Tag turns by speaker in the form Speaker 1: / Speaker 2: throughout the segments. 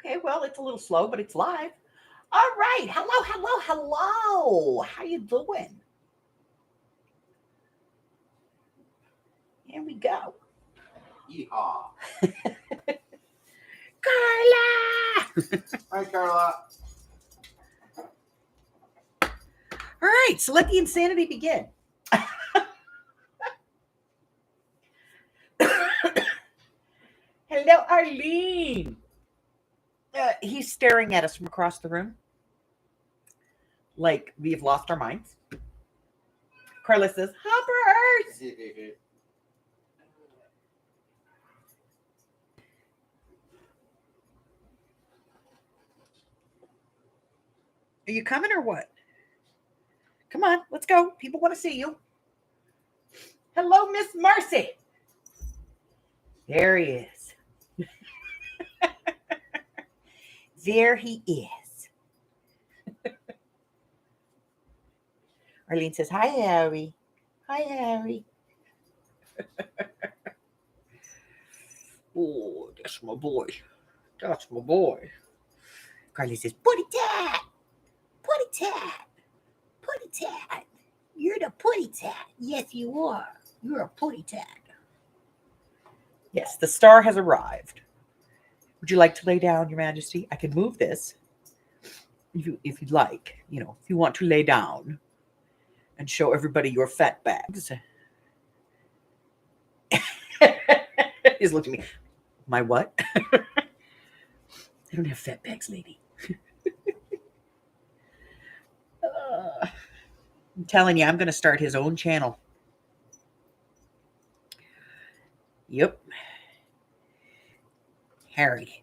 Speaker 1: Okay, well, it's a little slow, but it's live. All right. Hello. How you doing? Here we go.
Speaker 2: Yeehaw.
Speaker 1: Carla!
Speaker 2: Hi, Carla.
Speaker 1: All right, so let the insanity begin. Hello, Arlene. He's staring at us from across the room like we've lost our minds. Carla says, Hoppers! Are you coming or what? Come on, let's go. People want to see you. Hello, Miss Marcy. There he is. There he is. Arlene says, hi, Harry. Hi, Harry. Oh, that's my boy. That's my boy. Carly says, putty tat. Putty tat. Putty tat. You're the putty tat. Yes, you are. You're a putty tat. Yes, the star has arrived. Would you like to lay down, Your Majesty? I can move this if you'd like. You know, if you want to lay down and show everybody your fat bags. He's looking at me. My what? I don't have fat bags, lady. I'm telling you, I'm going to start his own channel. Yep. Harry.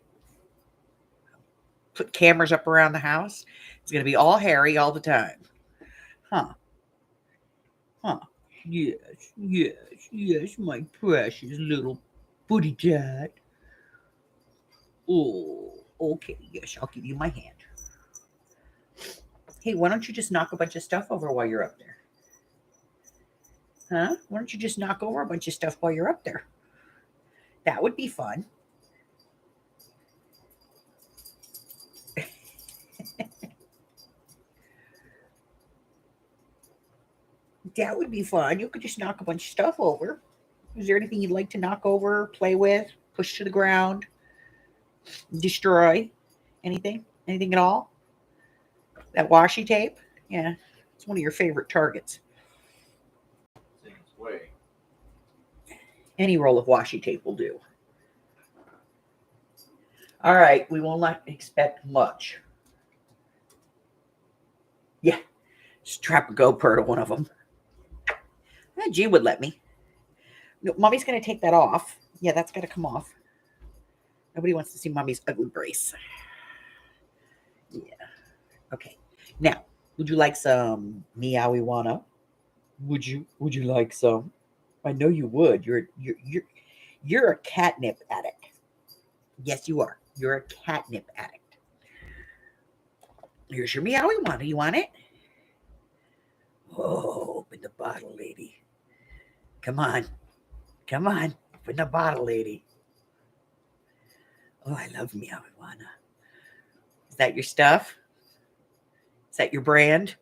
Speaker 1: Put cameras up around the house. It's going to be all Harry all the time. Huh. Yes, my precious little booty tat. Oh, okay. Yes, I'll give you my hand. Hey, why don't you just knock a bunch of stuff over while you're up there? Huh? Why don't you just knock over a bunch of stuff while you're up there? That would be fun. That would be fun. You could just knock a bunch of stuff over. Is there anything you'd like to knock over, play with, push to the ground, destroy? Anything? Anything at all? That washi tape? Yeah, it's one of your favorite targets.
Speaker 2: Way.
Speaker 1: Any roll of washi tape will do. All right, we will not expect much. Yeah, strap a GoPro to one of them. G would let me. No, Mommy's going to take that off. Yeah, that's got to come off. Nobody wants to see Mommy's ugly brace. Yeah. Okay. Now, would you like some meowiwana? Would you like some? I know you would. You're a catnip addict. Yes, you are. You're a catnip addict. Here's your meowiwana. You want it? Oh, open the bottle, lady. Come on. Come on. Open the bottle, lady. Oh, I love meowiwana. Is that your stuff? Is that your brand?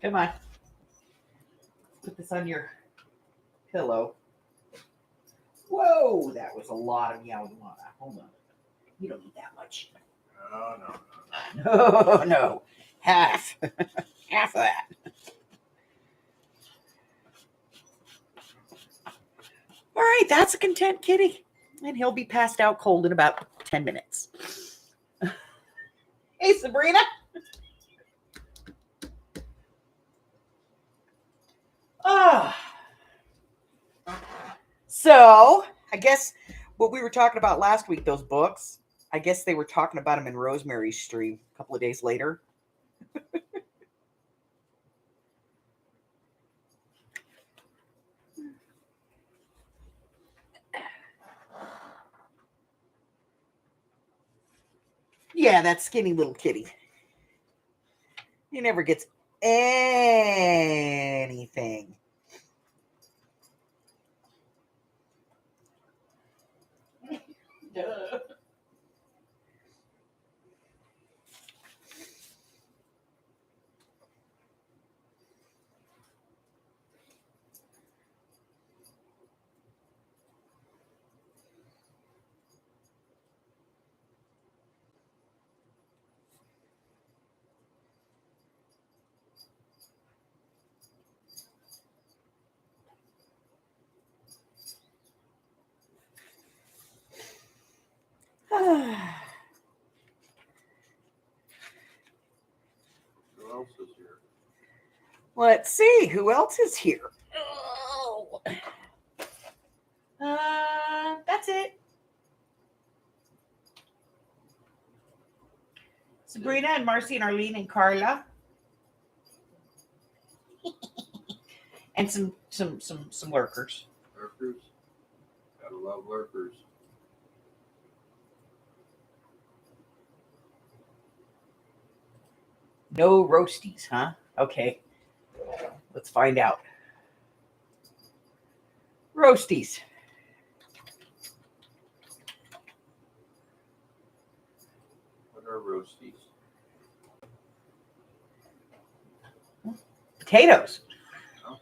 Speaker 1: Come on. Put this on your pillow. Whoa, that was a lot of meowiwana. Hold on. You don't need that much. No. Half. Half of that. All right, that's a content kitty. And he'll be passed out cold in about 10 minutes. Hey, Sabrina. So, I guess what we were talking about last week, those books, I guess they were talking about them in Rosemary's stream a couple of days later. Yeah, that skinny little kitty. He never gets anything. Duh.
Speaker 2: Who else is here?
Speaker 1: Let's see who else is here. Oh. That's it. Sabrina and Marcy and Arlene and Carla. And some lurkers.
Speaker 2: Lurkers. Gotta love lurkers.
Speaker 1: No roasties, huh? Okay. Let's find out. Roasties.
Speaker 2: What are roasties?
Speaker 1: Potatoes.
Speaker 2: Oh.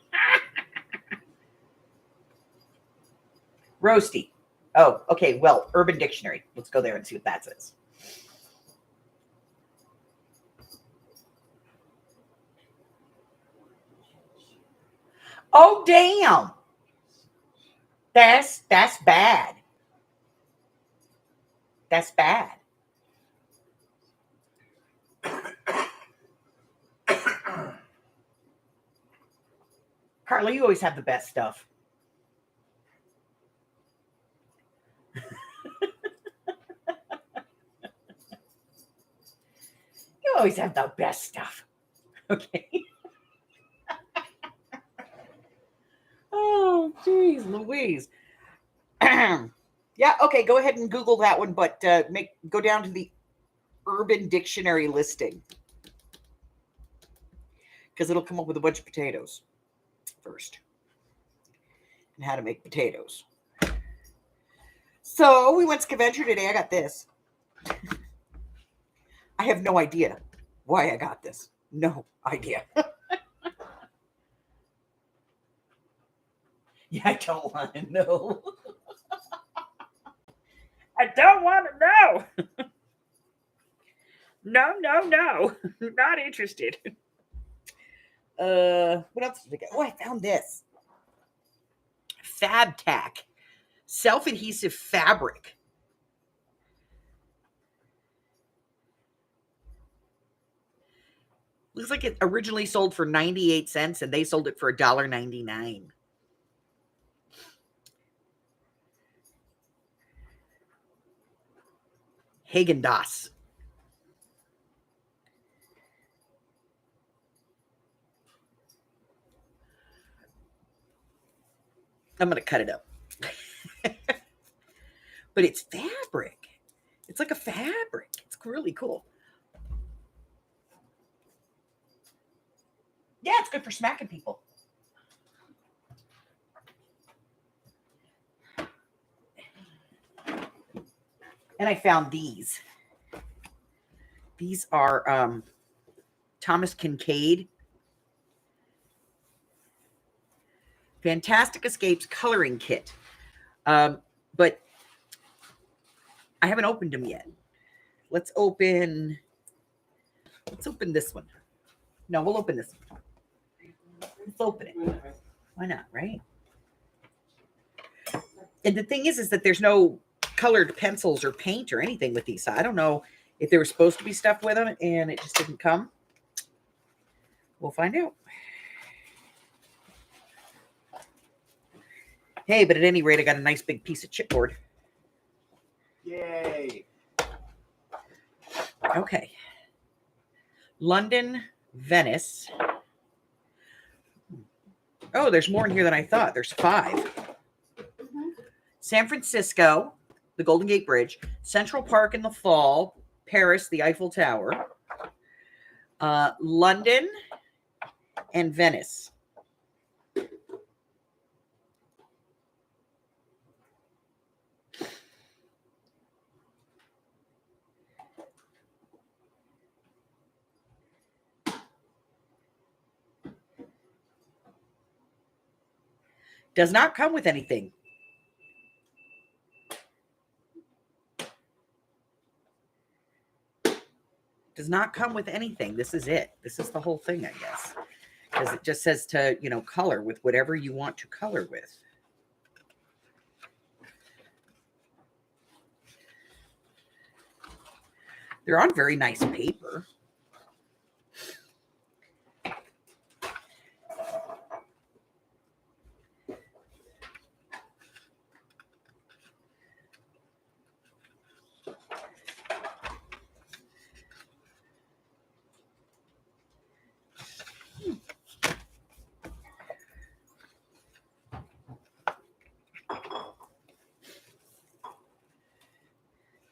Speaker 1: Roasty. Oh, okay. Well, Urban Dictionary. Let's go there and see what that says. Oh, damn. That's bad. That's bad. Carla, you always have the best stuff. You always have the best stuff. Okay. Oh, geez, Louise. Yeah, okay, go ahead and Google that one, but go down to the Urban Dictionary listing. Because it'll come up with a bunch of potatoes first. And how to make potatoes. So we went scavenger today. I got this. I have no idea why I got this. No idea. Yeah, I don't want to know. I don't want to know. No. Not interested. What else did I get? Oh, I found this. Fab Tack. Self-adhesive fabric. Looks like it originally sold for 98 cents and they sold it for $1.99. Haagen-Dazs. I'm going to cut it up. But it's fabric. It's like a fabric. It's really cool. Yeah, it's good for smacking people. And I found these. These are Thomas Kincaid. Fantastic Escapes coloring kit. But I haven't opened them yet. Let's open this one. No, we'll open this one. Let's open it. Why not, right? And the thing is that there's no colored pencils or paint or anything with these. So I don't know if there was supposed to be stuff with them and it just didn't come. We'll find out. Hey, but at any rate, I got a nice big piece of chipboard.
Speaker 2: Yay.
Speaker 1: Okay. London, Venice. Oh, there's more in here than I thought. There's 5. San Francisco, the Golden Gate Bridge, Central Park in the fall, Paris, the Eiffel Tower, London, and Venice. Does not come with anything. Does not come with anything. This is it. This is the whole thing, I guess. Because it just says to, color with whatever you want to color with. They're on very nice paper.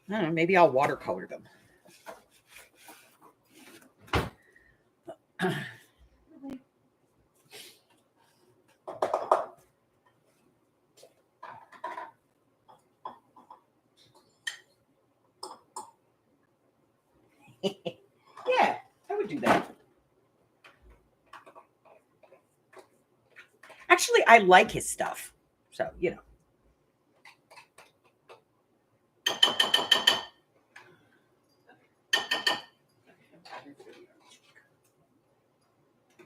Speaker 1: I don't know, maybe I'll watercolor them. Yeah, I would do that. Actually, I like his stuff. So,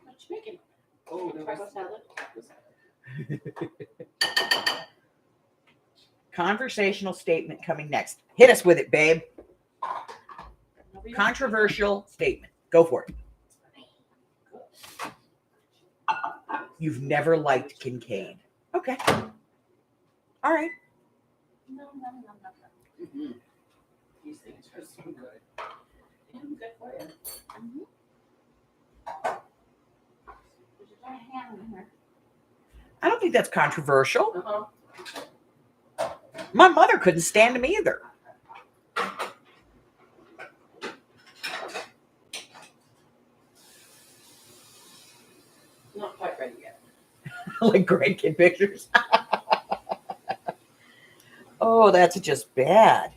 Speaker 3: What you making? Oh, taco salad.
Speaker 1: Conversational statement coming next. Hit us with it, babe. Controversial statement. Go for it. You've never liked Kincaid. Okay. All right.
Speaker 3: No. Mm-hmm. These things are so good. Yeah, good for you. Mm-hmm. There's a giant ham in here.
Speaker 1: I don't think that's controversial.
Speaker 3: Uh-huh.
Speaker 1: My mother couldn't stand him either.
Speaker 3: Not quite ready yet.
Speaker 1: Like grandkid pictures. Oh, that's just bad.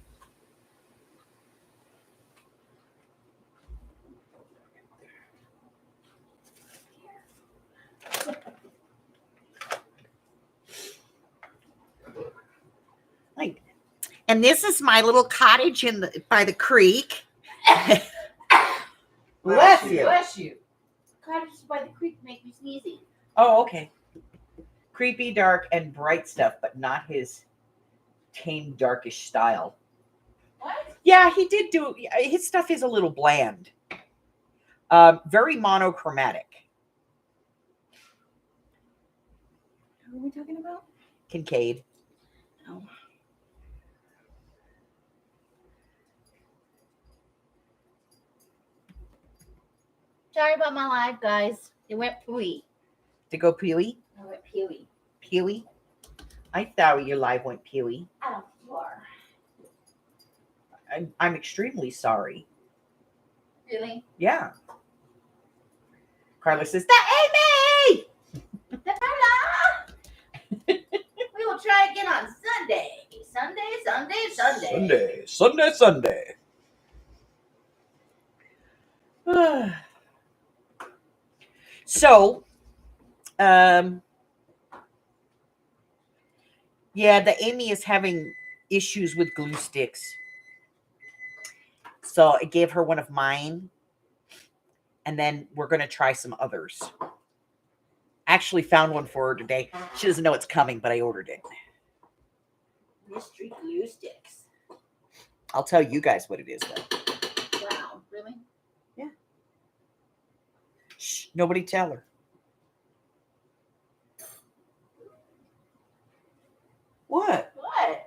Speaker 1: Like, and this is my little cottage by the creek. Bless you.
Speaker 3: Bless you. Cottages by the creek make me sneezy.
Speaker 1: Oh, okay. Creepy, dark, and bright stuff, but not his tame, darkish style.
Speaker 3: What?
Speaker 1: Yeah, he did do. His stuff is a little bland. Very monochromatic.
Speaker 3: Who are we talking about?
Speaker 1: Kincaid.
Speaker 3: Oh. Sorry about my live, guys. It went pooey.
Speaker 1: To go pewy?
Speaker 3: It went pewy.
Speaker 1: Pewy? I thought your live went pewy.
Speaker 3: I don't know.
Speaker 1: I'm extremely sorry.
Speaker 3: Really?
Speaker 1: Yeah. Carla says, that Amy!
Speaker 3: We will try again on Sunday.
Speaker 1: Sunday. So, yeah, the Amy is having issues with glue sticks. So I gave her one of mine, and then we're going to try some others. Actually found one for her today. She doesn't know it's coming, but I ordered it.
Speaker 3: Mystery glue sticks.
Speaker 1: I'll tell you guys what it is, though.
Speaker 3: Wow, really?
Speaker 1: Yeah. Shh, nobody tell her. What?
Speaker 3: What?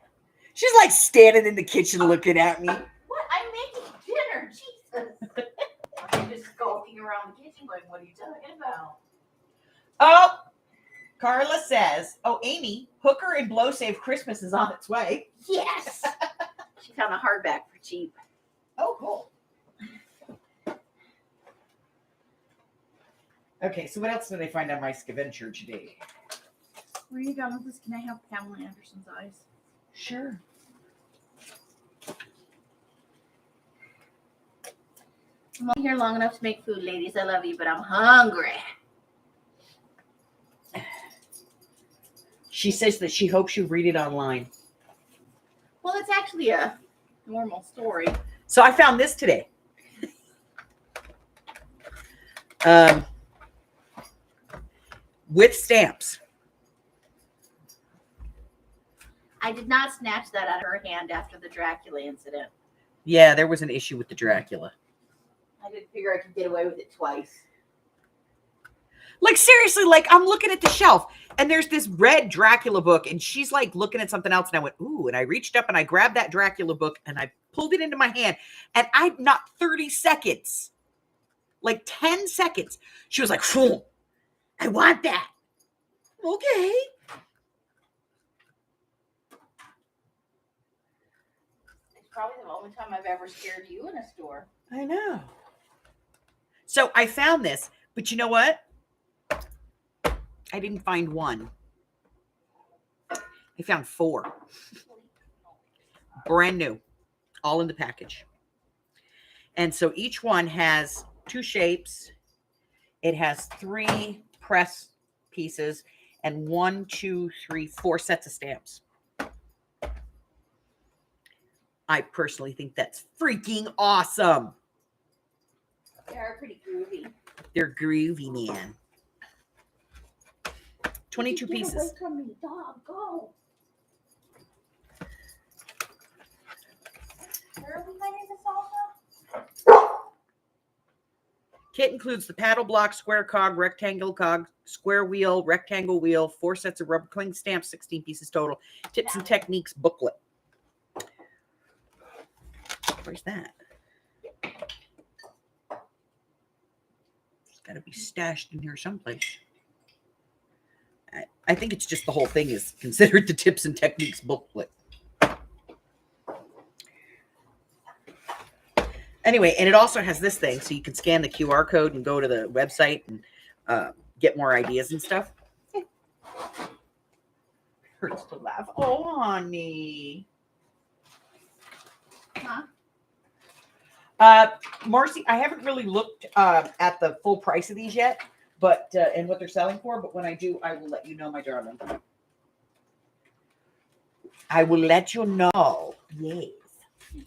Speaker 1: She's like standing in the kitchen looking at me.
Speaker 3: What? I'm making dinner. Jesus. I'm just skulking around the kitchen going, what are you talking about?
Speaker 1: Oh, Carla says, oh, Amy, Hooker and Blow Save Christmas is on its way.
Speaker 3: Yes. She found a hardback for cheap.
Speaker 1: Oh, cool. Okay, so what else did I find on my scavenger today?
Speaker 3: Where are you going with this? Can I have Pamela Anderson's eyes?
Speaker 1: Sure.
Speaker 3: I'm only here long enough to make food, ladies. I love you, but I'm hungry.
Speaker 1: She says that she hopes you read it online.
Speaker 3: Well, it's actually a normal story.
Speaker 1: So I found this today. With stamps.
Speaker 3: I did not snatch that out of her hand after the Dracula incident.
Speaker 1: Yeah, there was an issue with the Dracula.
Speaker 3: I didn't figure I could get away with it twice.
Speaker 1: Like, seriously, like, I'm looking at the shelf, and there's this red Dracula book, and she's, like, looking at something else, and I went, ooh, and I reached up, and I grabbed that Dracula book, and I pulled it into my hand, and not 30 seconds, like 10 seconds, she was like, phew, I want that. Okay.
Speaker 3: It's probably the only time I've ever scared you in a store.
Speaker 1: I know. So I found this, but you know what? I didn't find one. I found 4. Brand new. All in the package. And so each one has 2 shapes. It has 3 press pieces and 1, 2, 3, 4 sets of stamps. I personally think that's freaking awesome.
Speaker 3: They are pretty groovy.
Speaker 1: They're groovy, man. 22
Speaker 3: Get
Speaker 1: pieces.
Speaker 3: away from me, dog. Go. Where are we finding the salsa?
Speaker 1: Kit includes the paddle block, square cog, square wheel, rectangle wheel, 4 sets of rubber cling stamps, 16 pieces total. Tips and techniques booklet. Where's that? It's got to be stashed in here someplace. I think it's just the whole thing is considered the tips and techniques booklet. Anyway, and it also has this thing, so you can scan the QR code and go to the website and get more ideas and stuff. Hurts to laugh. Oh, honey.
Speaker 3: Huh?
Speaker 1: Marcy, I haven't really looked at the full price of these yet, but and what they're selling for. But when I do, I will let you know, my darling. I will let you know. Yes.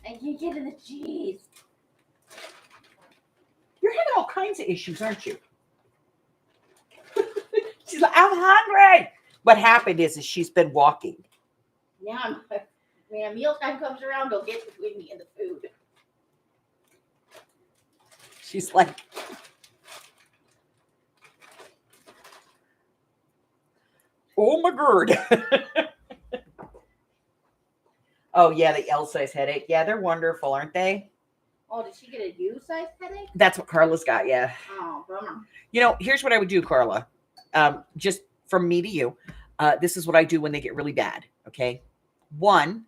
Speaker 3: I can't get in the cheese.
Speaker 1: You're having all kinds of issues, aren't you? She's like, I'm hungry. What happened is she's been walking.
Speaker 3: Now, when mealtime comes around, they'll get between me and the food.
Speaker 1: She's like, oh my god. Oh yeah, the L size headache. Yeah, they're wonderful, aren't they?
Speaker 3: Oh, did she get a U-size headache?
Speaker 1: That's what Carla's got. Yeah.
Speaker 3: Oh, bummer.
Speaker 1: You know, here's what I would do, Carla. Just from me to you. This is what I do when they get really bad. Okay. 1,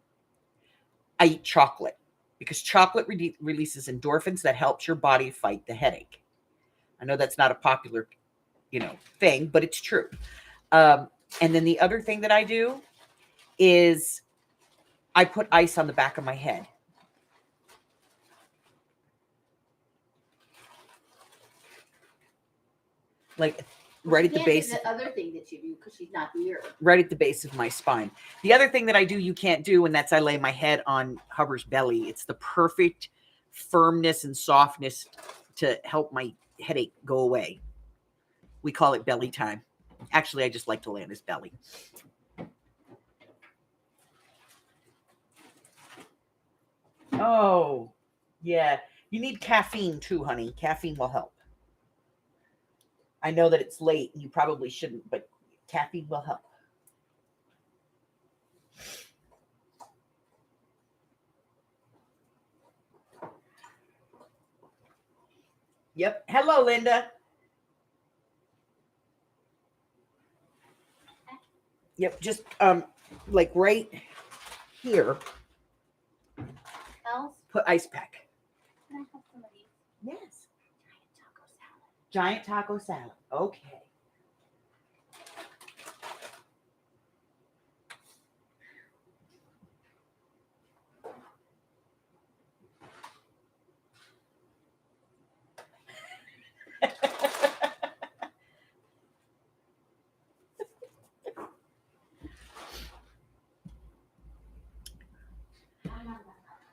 Speaker 1: I eat chocolate because chocolate releases endorphins that helps your body fight the headache. I know that's not a popular, thing, but it's true. And then the other thing that I do is I put ice on the back of my head. Like right at the base.
Speaker 3: The other thing that you do because she's not here.
Speaker 1: Right at the base of my spine. The other thing that I do you can't do, and that's I lay my head on Hubbard's belly. It's the perfect firmness and softness to help my headache go away. We call it belly time. Actually, I just like to lay on his belly. Oh, yeah. You need caffeine too, honey. Caffeine will help. I know that it's late and you probably shouldn't, but caffeine will help. Yep. Hello, Linda. Yep. Just like right here.
Speaker 3: Else?
Speaker 1: Put ice pack.
Speaker 3: Can I have some of these?
Speaker 1: Yes.
Speaker 3: Taco salad.
Speaker 1: Giant taco salad. Okay.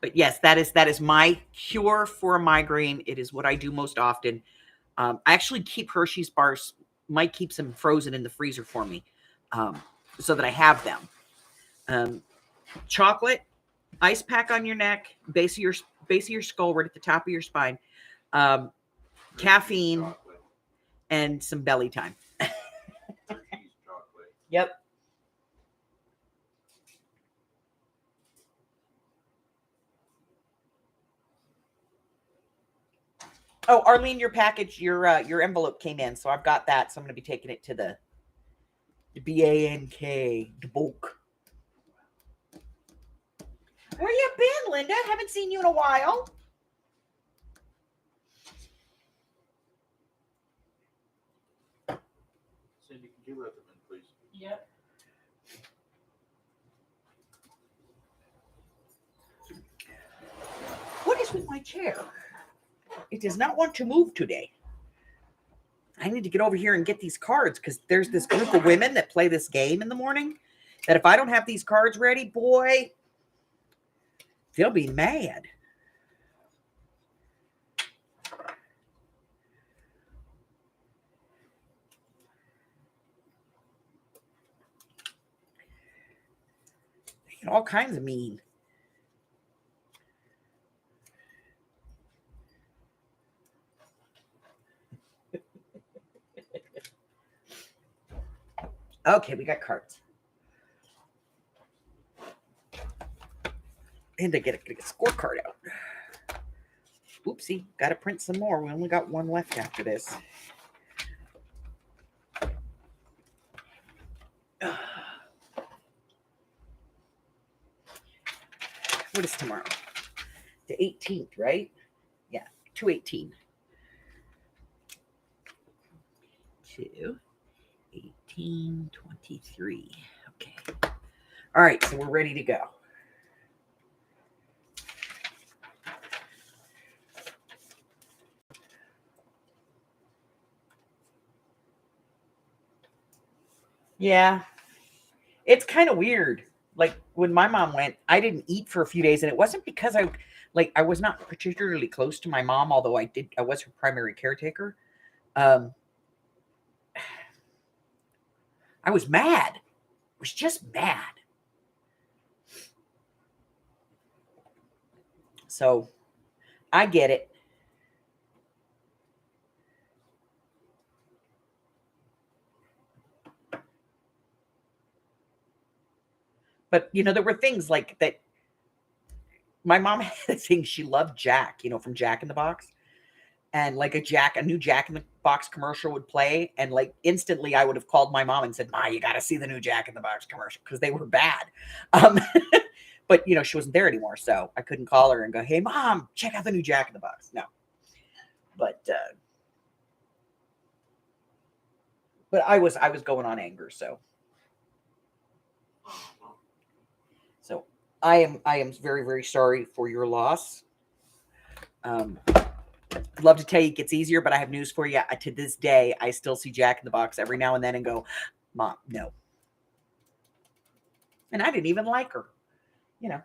Speaker 1: But yes, that is my cure for a migraine. It is what I do most often. I actually keep Hershey's bars. Mike keeps them frozen in the freezer for me, so that I have them. Chocolate, ice pack on your neck, base of your skull, right at the top of your spine. Caffeine
Speaker 2: Chocolate.
Speaker 1: and some belly time.
Speaker 2: Hershey's chocolate.
Speaker 1: Yep. Oh, Arlene, your package, your envelope came in, so I've got that. So I'm going to be taking it to the BANK, the bulk. Where you been, Linda? Haven't seen you in a while.
Speaker 2: Cindy, could you let them in, please?
Speaker 3: Yep.
Speaker 1: What is with my chair? It does not want to move today. I need to get over here and get these cards because there's this group of women that play this game in the morning that if I don't have these cards ready, boy, they'll be mad. They get all kinds of mean. Okay, we got cards. And I get a scorecard out. Oopsie, got to print some more. We only got one left after this. What is tomorrow? The 18th, right? Yeah, 2/18. 2/18/23. Okay. All right, so we're ready to go. Yeah, it's kind of weird. Like when my mom went, I didn't eat for a few days, and it wasn't because I was not particularly close to my mom, although I was her primary caretaker. I was mad. I was just mad. So I get it. But there were things like that. My mom had a thing. She loved Jack, from Jack in the Box. And like a new Jack in the Box commercial would play. And like instantly I would have called my mom and said, Ma, you got to see the new Jack in the Box commercial because they were bad. But she wasn't there anymore. So I couldn't call her and go, hey, Mom, check out the new Jack in the Box. No. But I was going on anger. So I am very, very sorry for your loss. Love to tell you it gets easier, but I have news for you. To this day, I still see Jack in the Box every now and then and go, Mom, no. And I didn't even like her, Yeah,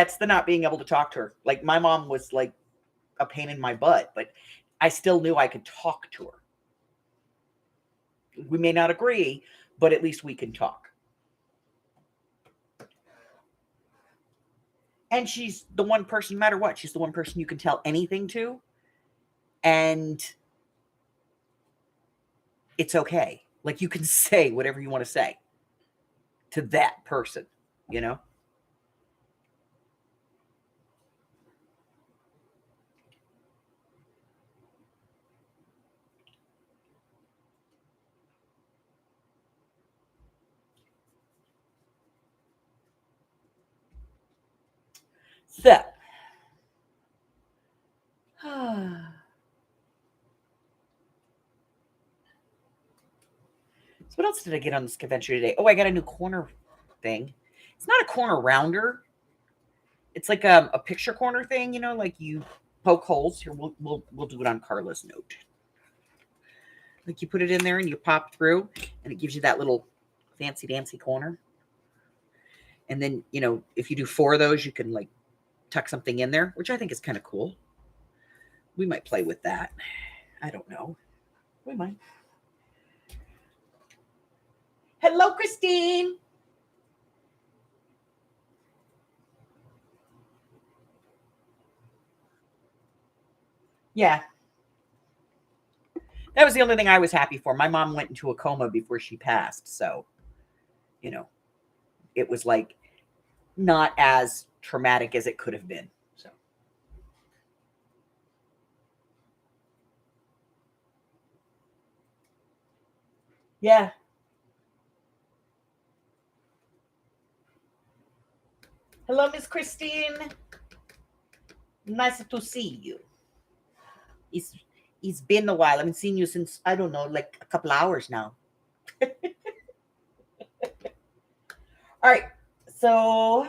Speaker 1: it's the not being able to talk to her. Like my mom was like a pain in my butt, but I still knew I could talk to her. We may not agree, but at least we can talk. And she's the one person, no matter what, she's the one person you can tell anything to. And it's okay. Like you can say whatever you want to say to that person, So, so what else did I get on this adventure today? Oh, I got a new corner thing. It's not a corner rounder. It's like a picture corner thing, you know, like you poke holes. Here, we'll do it on Carla's note. Like you put it in there and you pop through, and it gives you that little fancy dancy corner. And then, you know, if you do 4 of those, you can like tuck something in there, which I think is kind of cool. We might play with that. I don't know. We might. Hello, Christine. Yeah. That was the only thing I was happy for. My mom went into a coma before she passed. So, you know, it was like not as traumatic as it could have been. So, yeah. Hello, Miss Christine. Nice to see you. It's been a while. I haven't seen you since, I don't know, like a couple hours now. All right. So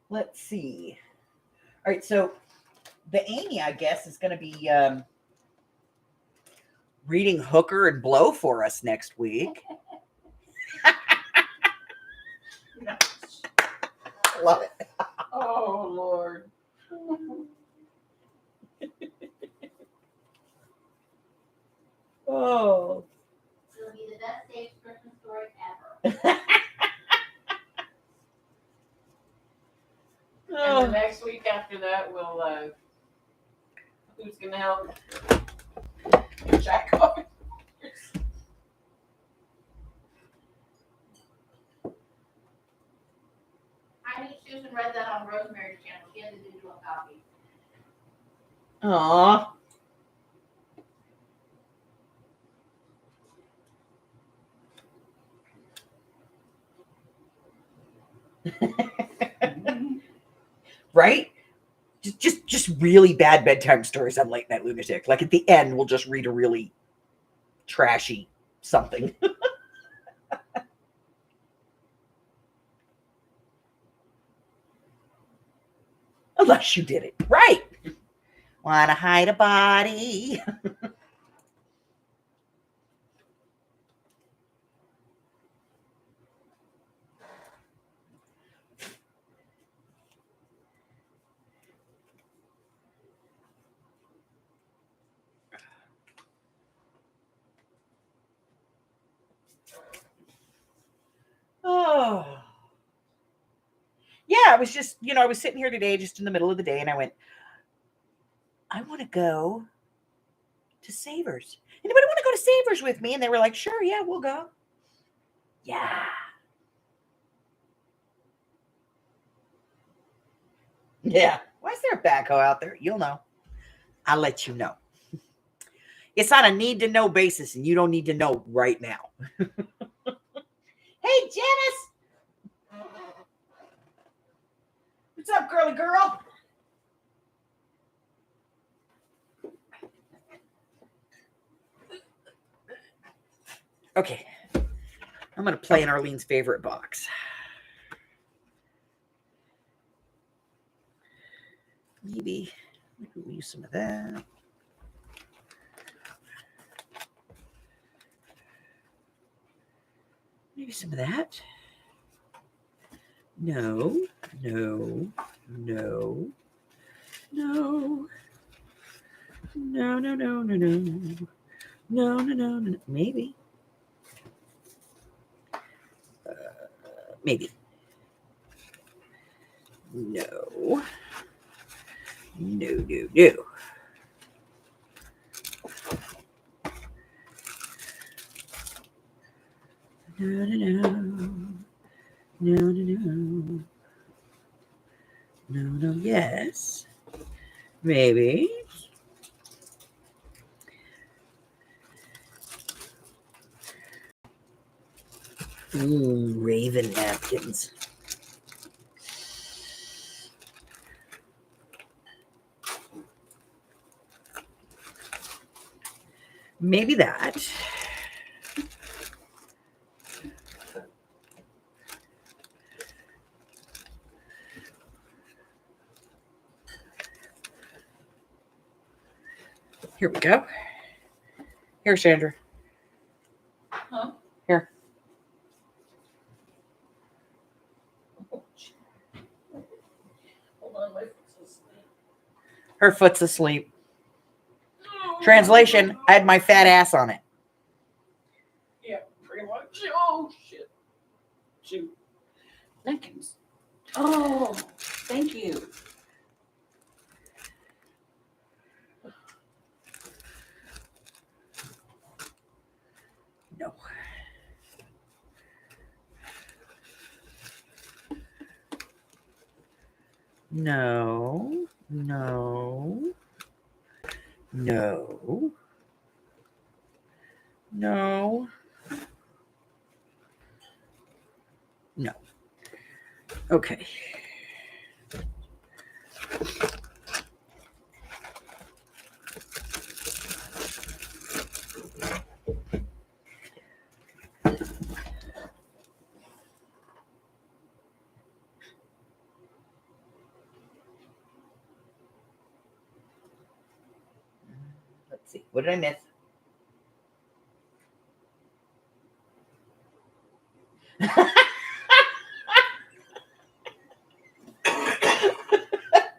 Speaker 1: let's see. All right. So the Amy, I guess, is going to be reading Hooker and Blow for us next week. Love it.
Speaker 3: Oh, Lord.
Speaker 1: Oh.
Speaker 4: It'll be the best Dave's Christmas story ever.
Speaker 3: And the next week after that, we'll, who's going to help? Jack off.
Speaker 4: I think Susan read that on Rosemary's channel. She had the digital copy.
Speaker 1: Aw. Right? Just really bad bedtime stories on Late Night Lunatic. Like at the end, we'll just read a really trashy something. Unless you did it right. Wanna hide a body? Oh. Yeah, I was just, I was sitting here today just in the middle of the day and I went, I want to go to Savers. Anybody want to go to Savers with me? And they were like, sure, yeah, we'll go. Yeah. Yeah. Why is there a backhoe out there? You'll know. I'll let you know. It's on a need to know basis, and you don't need to know right now. Hey, Janice. What's up, girly girl? Okay. I'm going to play in Arlene's favorite box. Maybe we'll use some of that. Maybe some of that. No, no, no, no, no, no, no, no, no, no, no, no, no, maybe. Maybe. No. No, no, no. No, no, no. No, no, no. No, no, yes. Maybe. Ooh, Raven napkins. Maybe that. Here we go. Here, Sandra.
Speaker 3: Huh?
Speaker 1: Here.
Speaker 3: Hold on, my foot's asleep.
Speaker 1: Her foot's asleep. Translation, I had my fat ass on it.
Speaker 3: Yeah, pretty much. Oh, shit. Shoot. Napkins. Oh, thank you.
Speaker 1: No. No. No. No. No. No. Okay. Let's see. What did I miss?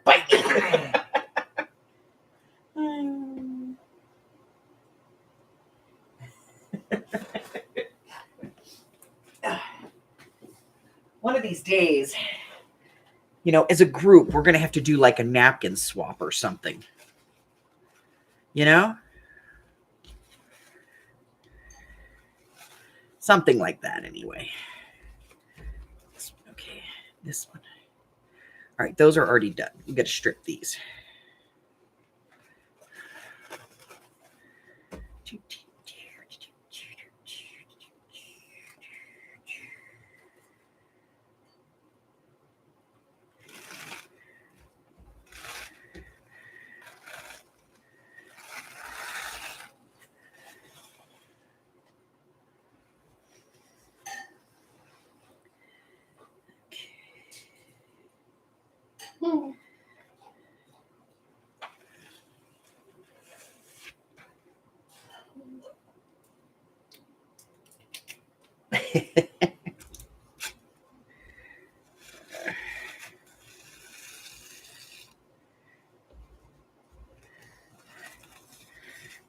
Speaker 1: Bite me. One of these days, as a group, we're going to have to do like a napkin swap or something. Something like that, anyway. Okay, this one. All right, those are already done. We got to strip these.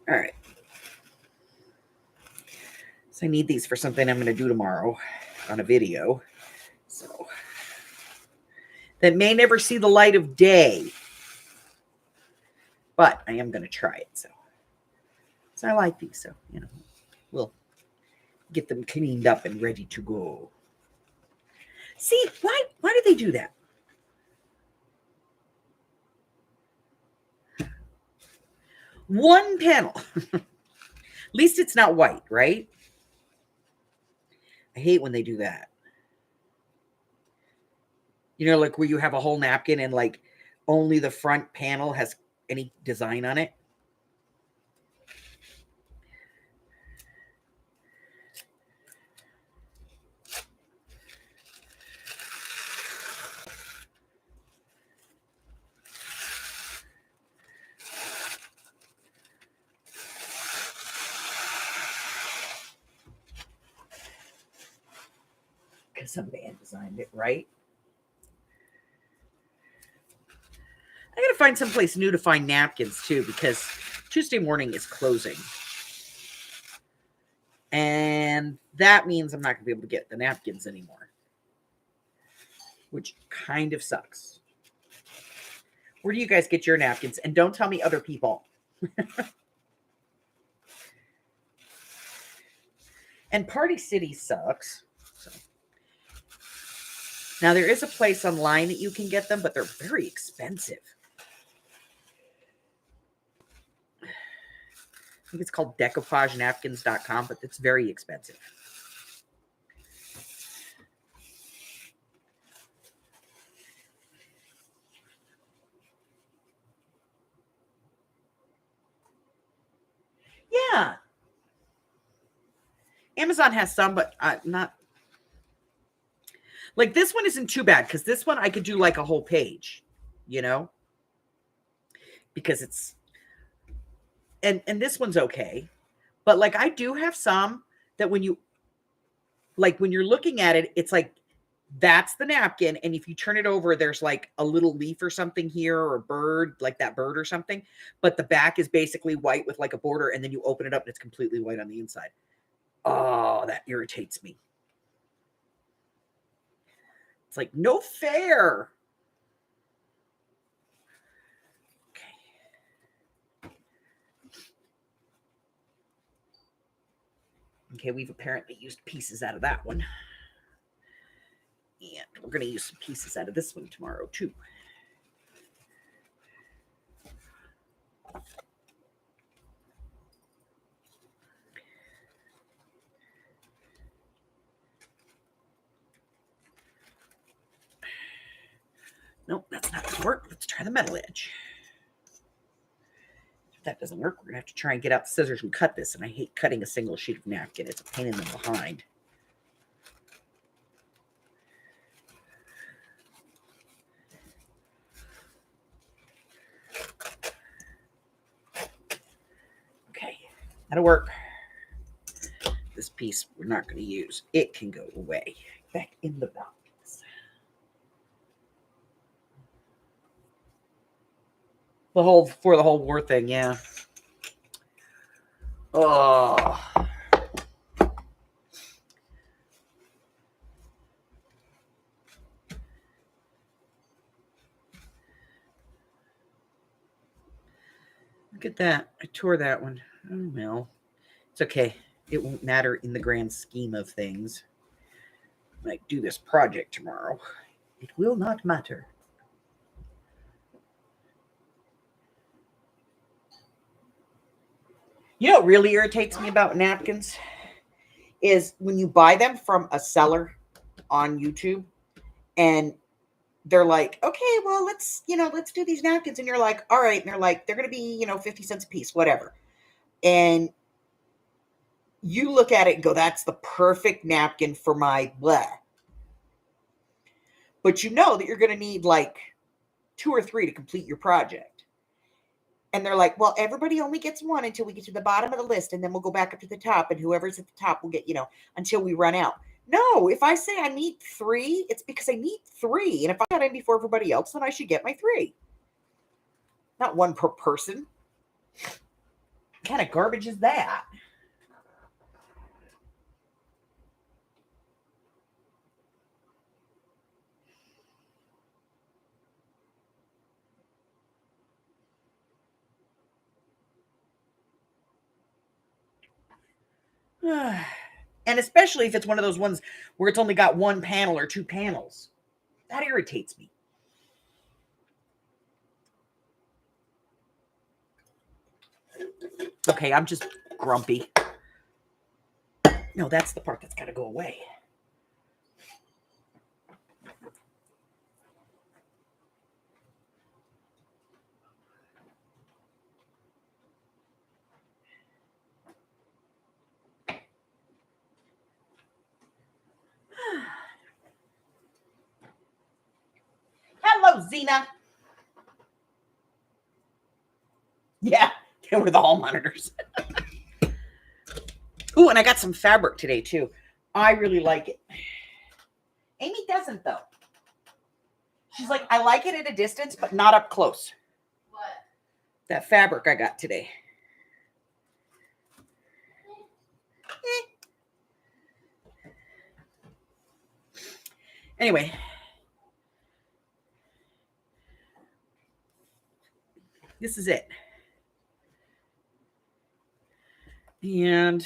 Speaker 1: All right. So I need these for something I'm going to do tomorrow on a video. So that may never see the light of day, but I am going to try it. So I like these. So, we'll get them cleaned up and ready to go. See, why do they do that? One panel. At least it's not white, right? I hate when they do that. Like where you have a whole napkin and like only the front panel has any design on it. Because some man designed it, right? I gotta find someplace new to find napkins too, because Tuesday morning is closing. And that means I'm not gonna be able to get the napkins anymore, which kind of sucks. Where do you guys get your napkins? And don't tell me other people. And Party City sucks. So. Now, there is a place online that you can get them, but they're very expensive. I think it's called decoupagenapkins.com, but it's very expensive. Yeah. Amazon has some, but not. Like this one isn't too bad because this one I could do like a whole page, because it's, and this one's okay. But like I do have some that when you're looking at it, it's like, that's the napkin. And if you turn it over, there's like a little leaf or something here, or a bird, like that bird or something. But the back is basically white with like a border. And then you open it up and it's completely white on the inside. Oh, that irritates me. It's like, no fair. Okay, we've apparently used pieces out of that one. And we're going to use some pieces out of this one tomorrow, too. Nope, that's not going to work. Let's try the metal edge. If that doesn't work, we're going to have to try and get out the scissors and cut this. And I hate cutting a single sheet of napkin. It's a pain in the behind. Okay, that'll work. This piece we're not going to use. It can go away. Back in the box. For the whole war thing, yeah. Oh. Look at that. I tore that one. Oh, well. It's okay. It won't matter in the grand scheme of things. When I do this project tomorrow, it will not matter. You know what really irritates me about napkins is when you buy them from a seller on YouTube and they're like, okay, well, let's do these napkins. And you're like, all right. And they're like, they're going to be, 50 cents a piece, whatever. And you look at it and go, that's the perfect napkin for my blah. But you know that you're going to need like 2 or 3 to complete your project. And they're like, well, everybody only gets one until we get to the bottom of the list. And then we'll go back up to the top. And whoever's at the top will get, until we run out. No, if I say I need 3, it's because I need 3. And if I got in before everybody else, then I should get my 3. Not 1 per person. What kind of garbage is that? And especially if it's one of those ones where it's only got 1 panel or 2 panels. That irritates me. Okay, I'm just grumpy. No, that's the part that's got to go away. Hello, Zena. Yeah, they were the hall monitors. Ooh, and I got some fabric today, too. I really like it. Amy doesn't, though. She's like, I like it at a distance, but not up close.
Speaker 4: What?
Speaker 1: That fabric I got today. Anyway. This is it. And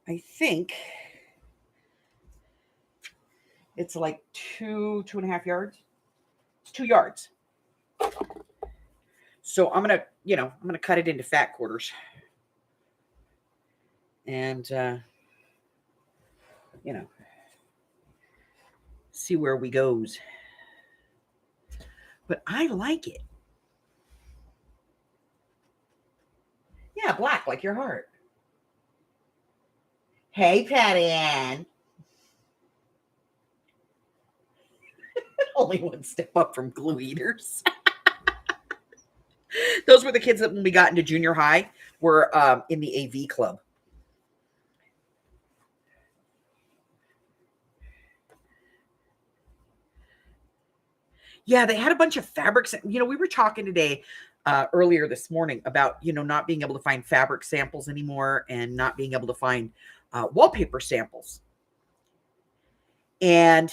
Speaker 1: I think it's like 2.5 yards. It's 2 yards. So I'm going to cut it into fat quarters. And, see where we goes. But I like it. Yeah, black like your heart. Hey, Patty Ann. Only one step up from glue eaters. Those were the kids that when we got into junior high were in the AV club. Yeah, they had a bunch of fabrics. You know, we were talking today earlier this morning about, you know, not being able to find fabric samples anymore and not being able to find wallpaper samples. And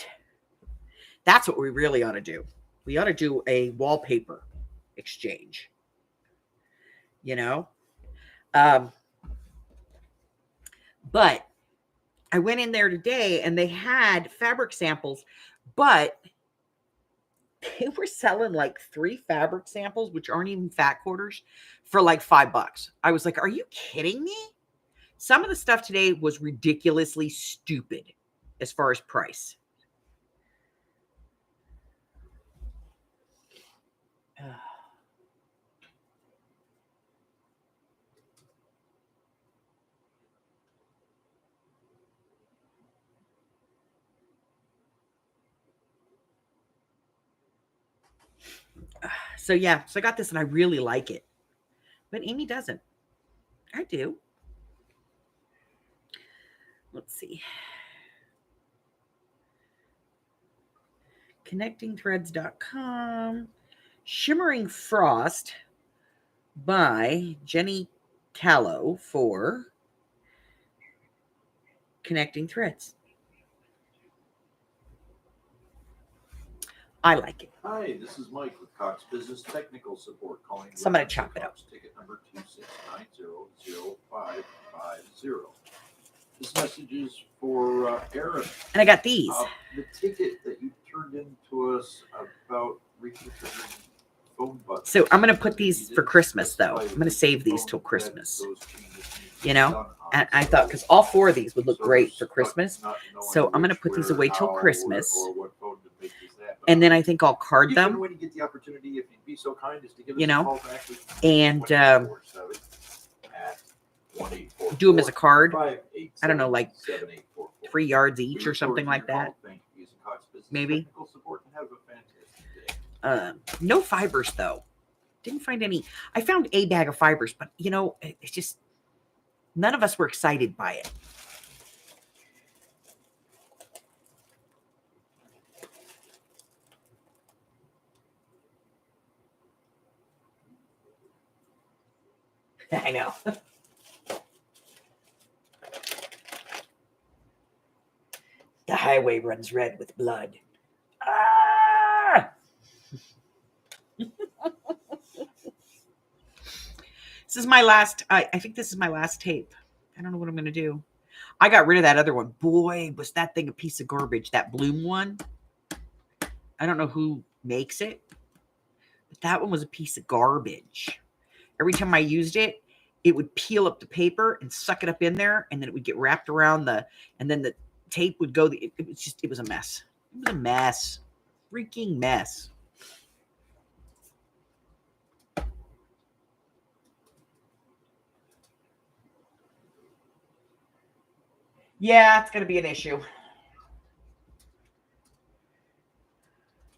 Speaker 1: that's what we really ought to do. We ought to do a wallpaper exchange, you know? But I went in there today and they had fabric samples, but they were selling like 3 fabric samples, which aren't even fat quarters, for like $5. I was like, are you kidding me? Some of the stuff today was ridiculously stupid as far as price. So yeah, so I got this and I really like it. But Amy doesn't. I do. Let's see. Connectingthreads.com. Shimmering Frost by Jenny Callow for Connecting Threads. I like it.
Speaker 2: Hi, this is Mike with Cox Business Technical Support calling.
Speaker 1: Somebody chop it up.
Speaker 2: Ticket number 26900550. This message is for Aaron.
Speaker 1: And I got these.
Speaker 2: The ticket that you turned in to us about reconfiguring phone buttons.
Speaker 1: So I'm going to put these for Christmas, though. I'm going to save these till Christmas. You know? And I thought, because all 4 of these would look great for Christmas. So I'm going to put these away till Christmas. And then I think I'll card them.
Speaker 2: When you get the opportunity, if you'd be so kind as to give us
Speaker 1: you know,
Speaker 2: a call back,
Speaker 1: and do them as a card. I don't know, like 3 yards each or something like that. Maybe. No fibers, though. Didn't find any. I found a bag of fibers, but, you know, it's just none of us were excited by it. I know. The highway runs red with blood. Ah! This is my last, I think this is my last tape. I don't know what I'm going to do. I got rid of that other one. Boy, was that thing a piece of garbage. That Bloom one. I don't know who makes it, but that one was a piece of garbage. Every time I used it, it would peel up the paper and suck it up in there, and then it would get wrapped around and then the tape would go. It was a mess. It was a mess. Freaking mess. Yeah, it's going to be an issue.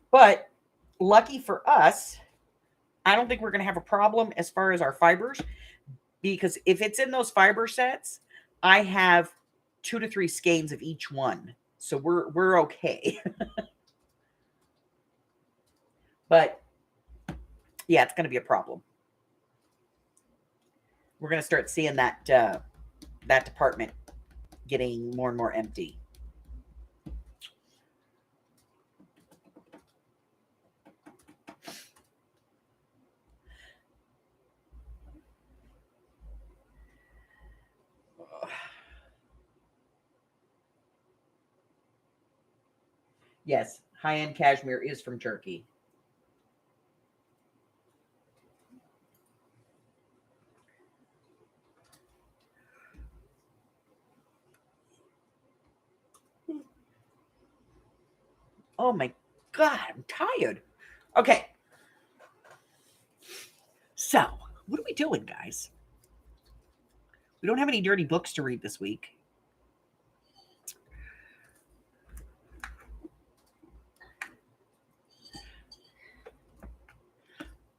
Speaker 1: But lucky for us, I don't think we're going to have a problem as far as our fibers, because if it's in those fiber sets, I have 2 to 3 skeins of each one. So we're okay. But yeah, it's going to be a problem. We're going to start seeing that that department getting more and more empty. Yes, high-end cashmere is from Turkey. Oh my God, I'm tired. Okay. So, what are we doing, guys? We don't have any dirty books to read this week.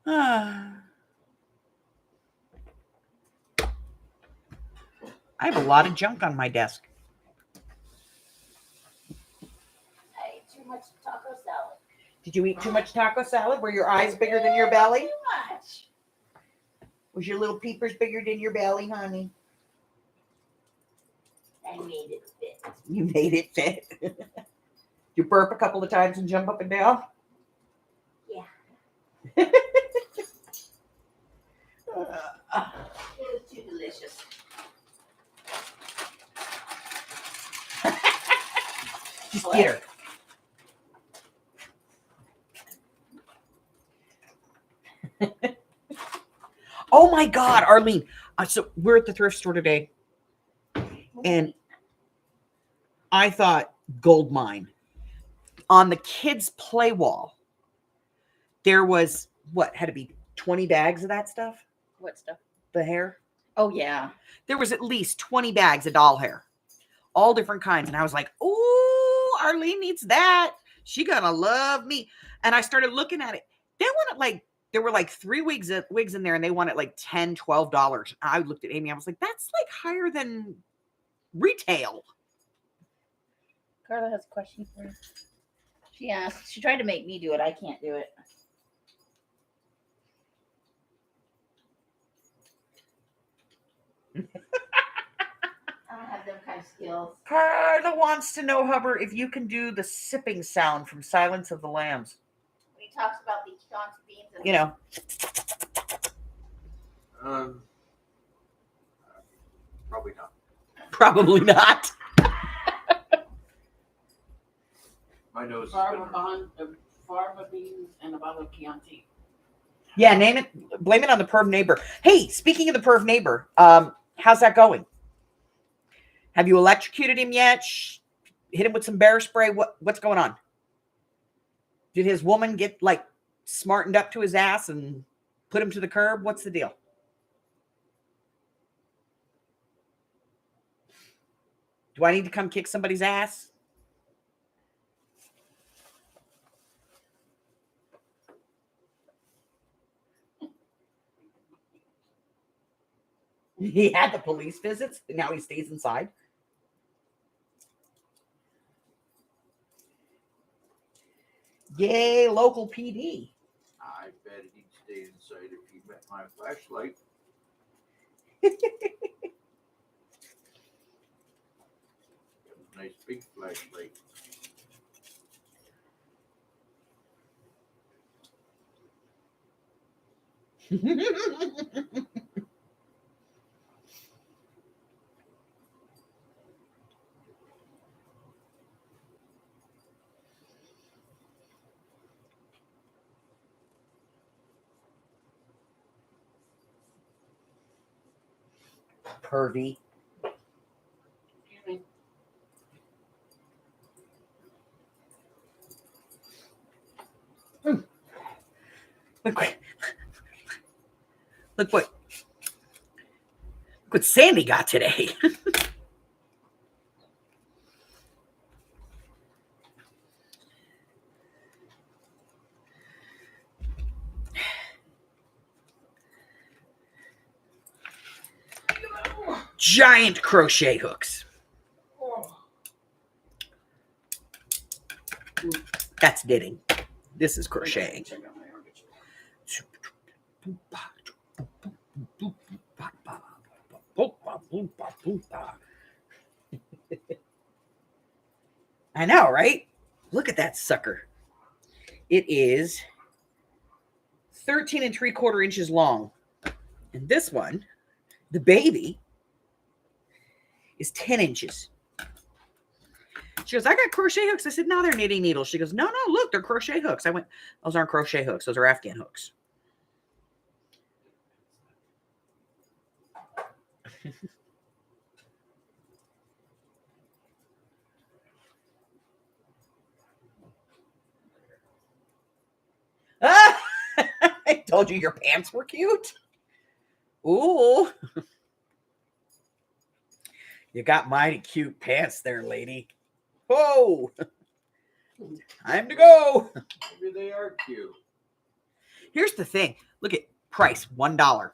Speaker 1: I have a lot of junk on my desk.
Speaker 3: I ate too much taco salad.
Speaker 1: Did you eat too much taco salad? Were your eyes bigger than your belly?
Speaker 3: Too much.
Speaker 1: Was your little peepers bigger than your belly, honey?
Speaker 3: I made it fit.
Speaker 1: You made it fit. You burp a couple of times and jump up and down?
Speaker 3: Yeah.
Speaker 1: Uh,
Speaker 3: It was too delicious.
Speaker 1: Just get her. Oh my God, Arlene. So we're at the thrift store today, and I thought gold mine. On the kids' play wall, there was what had to be 20 bags of that stuff,
Speaker 3: What stuff?
Speaker 1: the hair.
Speaker 3: Oh, yeah.
Speaker 1: There was at least 20 bags of doll hair, all different kinds. And I was like, oh, Arlene needs that. She gonna love me. And I started looking at it. They wanted like, there were like 3 wigs in there, and they wanted like $10, $12. I looked at Amy. I was like, that's like higher than retail.
Speaker 3: Carla has a question for you. She asked. She tried to make me do it. I can't do it. I don't have them kind of skills.
Speaker 1: Carla wants to know, Hubbard, if you can do the sipping sound from Silence of the Lambs.
Speaker 3: When he talks about the John's beans and
Speaker 1: You know,
Speaker 2: Probably not.
Speaker 1: probably not.
Speaker 2: My nose is
Speaker 3: farva beans and a bottle of Chianti.
Speaker 1: Yeah, name it. Blame it on the perv neighbor. Hey, speaking of the perv neighbor, how's that going? Have you electrocuted him yet? Hit him with some bear spray? What's going on? Did his woman get like smartened up to his ass and put him to the curb? What's the deal? Do I need to come kick somebody's ass? He had the police visits, and now he stays inside. Yay, local PD.
Speaker 2: I bet he'd stay inside if he met my flashlight. Nice big flashlight.
Speaker 1: Pervy.
Speaker 3: Excuse me.
Speaker 1: Look what Sandy got today. Giant crochet hooks. That's knitting. This is crocheting. I know, right? Look at that sucker. It is 13 3/4 inches long. And this one, the baby, is 10 inches. She goes, I got crochet hooks. I said, no, they're knitting needles. She goes, no, look, they're crochet hooks. I went, those aren't crochet hooks. Those are Afghan hooks. I told you your pants were cute. Ooh. You got mighty cute pants there, lady. Whoa! Time to go.
Speaker 2: Maybe they are cute.
Speaker 1: Here's the thing. Look at price, $1.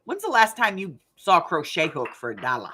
Speaker 1: When's the last time you saw a crochet hook for $1? $1.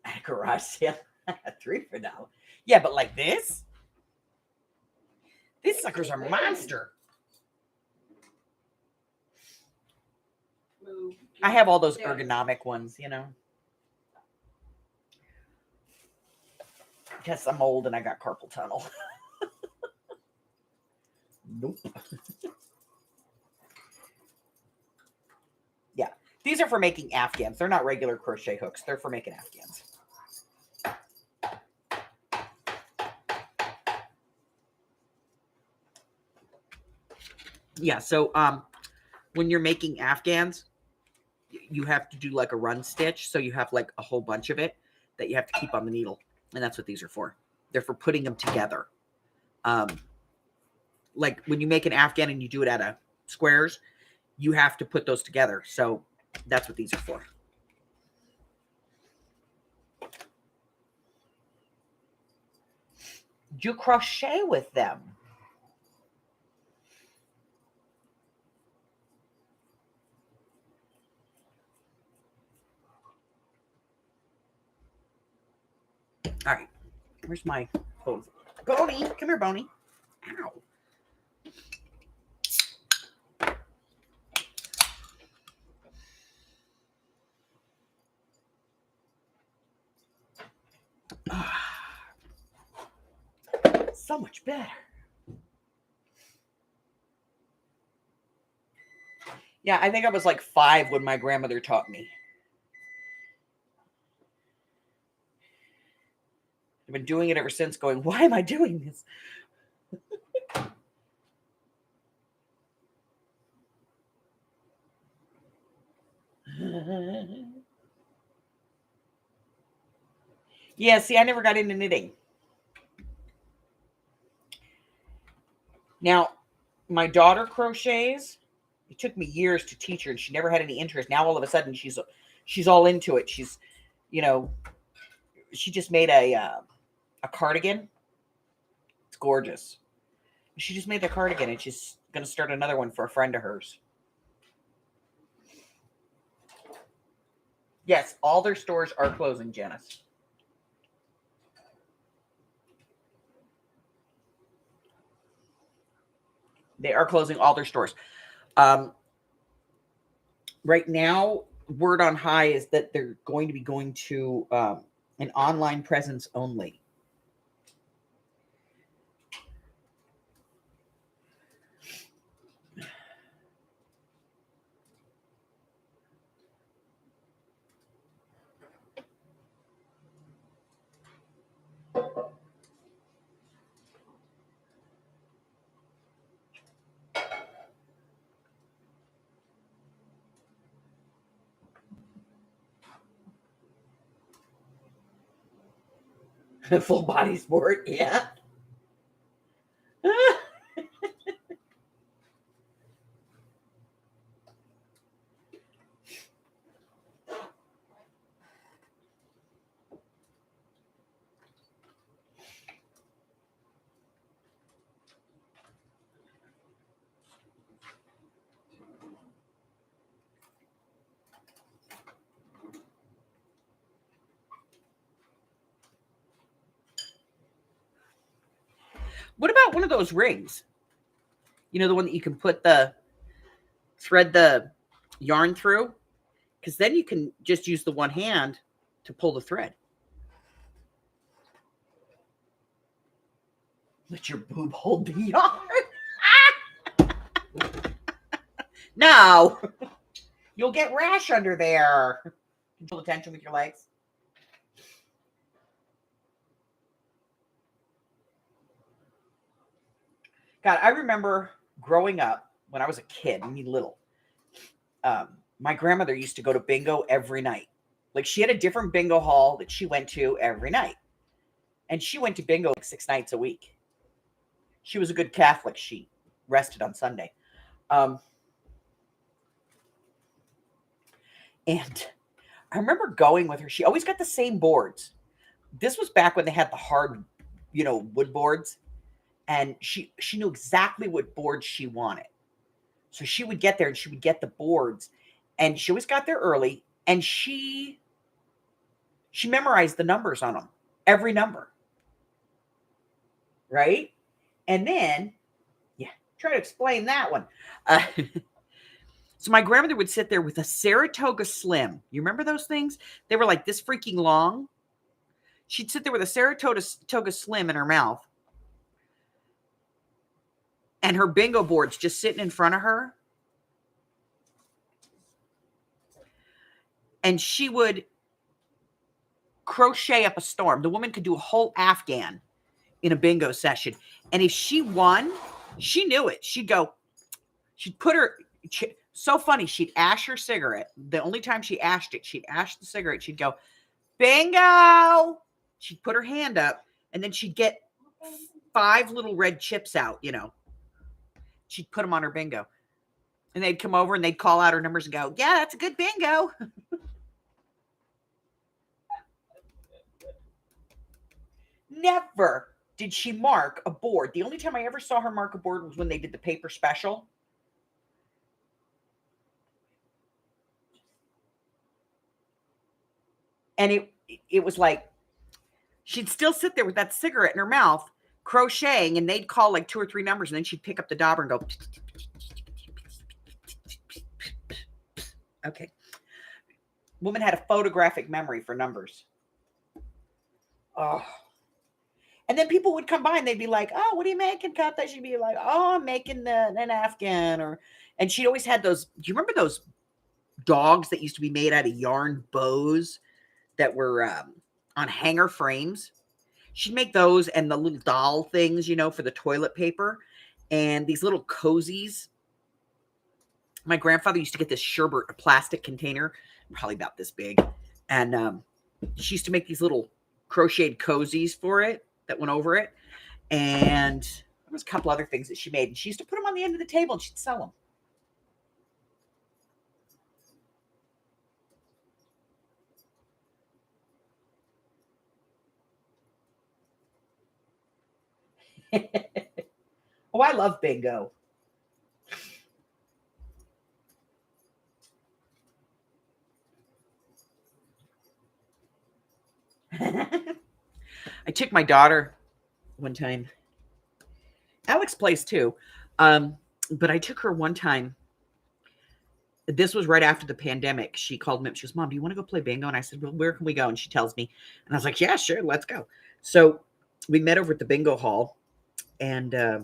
Speaker 1: At a garage sale, 3 for $1. Yeah, but like this? These suckers are monster.
Speaker 3: Move.
Speaker 1: I have all those ergonomic ones, you know. Because I'm old and I got carpal tunnel. Nope. Yeah, these are for making Afghans. They're not regular crochet hooks. They're for making Afghans. Yeah, so when you're making Afghans, you have to do like a run stitch. So you have like a whole bunch of it that you have to keep on the needle. And that's what these are for. They're for putting them together. Like when you make an Afghan and you do it out of squares, you have to put those together. So that's what these are for. You crochet with them. All right. Where's my phone? Boney, come here, Boney. Ow. So much better. Yeah, I think I was like 5 when my grandmother taught me. I've been doing it ever since, going, why am I doing this? Yeah, see, I never got into knitting. Now, my daughter crochets. It took me years to teach her, and she never had any interest. Now, all of a sudden, she's all into it. She's, you know, she just made a cardigan. It's gorgeous. She just made the cardigan, and she's going to start another one for a friend of hers. Yes, all their stores are closing, Janice. They are closing all their stores. Right now, word on high is that they're going to be going to an online presence only. Full body sport, yeah. What about one of those rings? You know, the one that you can put thread the yarn through? Because then you can just use the one hand to pull the thread. Let your boob hold the yarn. No. You'll get rash under there. Control the tension with your legs. God, I remember growing up when I was a kid, I mean little. My grandmother used to go to bingo every night. Like she had a different bingo hall that she went to every night. And she went to bingo like 6 nights a week. She was a good Catholic. She rested on Sunday. And I remember going with her. She always got the same boards. This was back when they had the hard, wood boards. And she knew exactly what boards she wanted. So she would get there and she would get the boards. And she always got there early. And she memorized the numbers on them. Every number. Right? And then, try to explain that one. So my grandmother would sit there with a Saratoga Slim. You remember those things? They were like this freaking long. She'd sit there with a Saratoga Slim in her mouth. And her bingo board's just sitting in front of her. And she would crochet up a storm. The woman could do a whole Afghan in a bingo session. And if she won, she knew it. She'd put her... So funny, she'd ash her cigarette. The only time she ashed it, she'd ash the cigarette. She'd go, bingo! She'd put her hand up, and then she'd get 5 little red chips out, She'd put them on her bingo. And they'd come over, and they'd call out her numbers and go, yeah, that's a good bingo. Never did she mark a board. The only time I ever saw her mark a board was when they did the paper special. And it was like, she'd still sit there with that cigarette in her mouth, crocheting, and they'd call like 2 or 3 numbers, and then she'd pick up the dauber and go, okay. Woman had a photographic memory for numbers. Oh. And then people would come by and they'd be like, oh, what are you making, Kata? She'd be like, oh, I'm making an Afghan. And she always had those, do you remember those dogs that used to be made out of yarn bows that were on hanger frames? She'd make those and the little doll things, for the toilet paper and these little cozies. My grandfather used to get this sherbet, a plastic container, probably about this big. And she used to make these little crocheted cozies for it that went over it. And there was a couple other things that she made. And she used to put them on the end of the table and she'd sell them. Oh, I love bingo. I took my daughter one time. Alex plays too. But I took her one time. This was right after the pandemic. She called me up. She goes, Mom, do you want to go play bingo? And I said, well, where can we go? And she tells me. And I was like, yeah, sure. Let's go. So we met over at the bingo hall. And I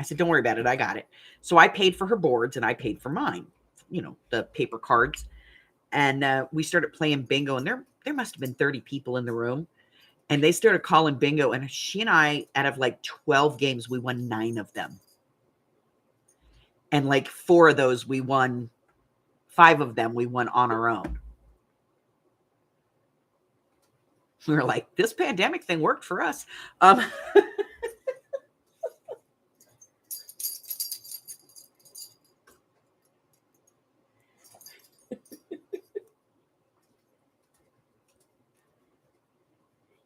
Speaker 1: said, don't worry about it. I got it. So I paid for her boards and I paid for mine, the paper cards. And we started playing bingo. And there must have been 30 people in the room. And they started calling bingo. And she and I, out of like 12 games, we won 9 of them. And like 4 of those, we won. 5 of them, we won on our own. We were like, this pandemic thing worked for us.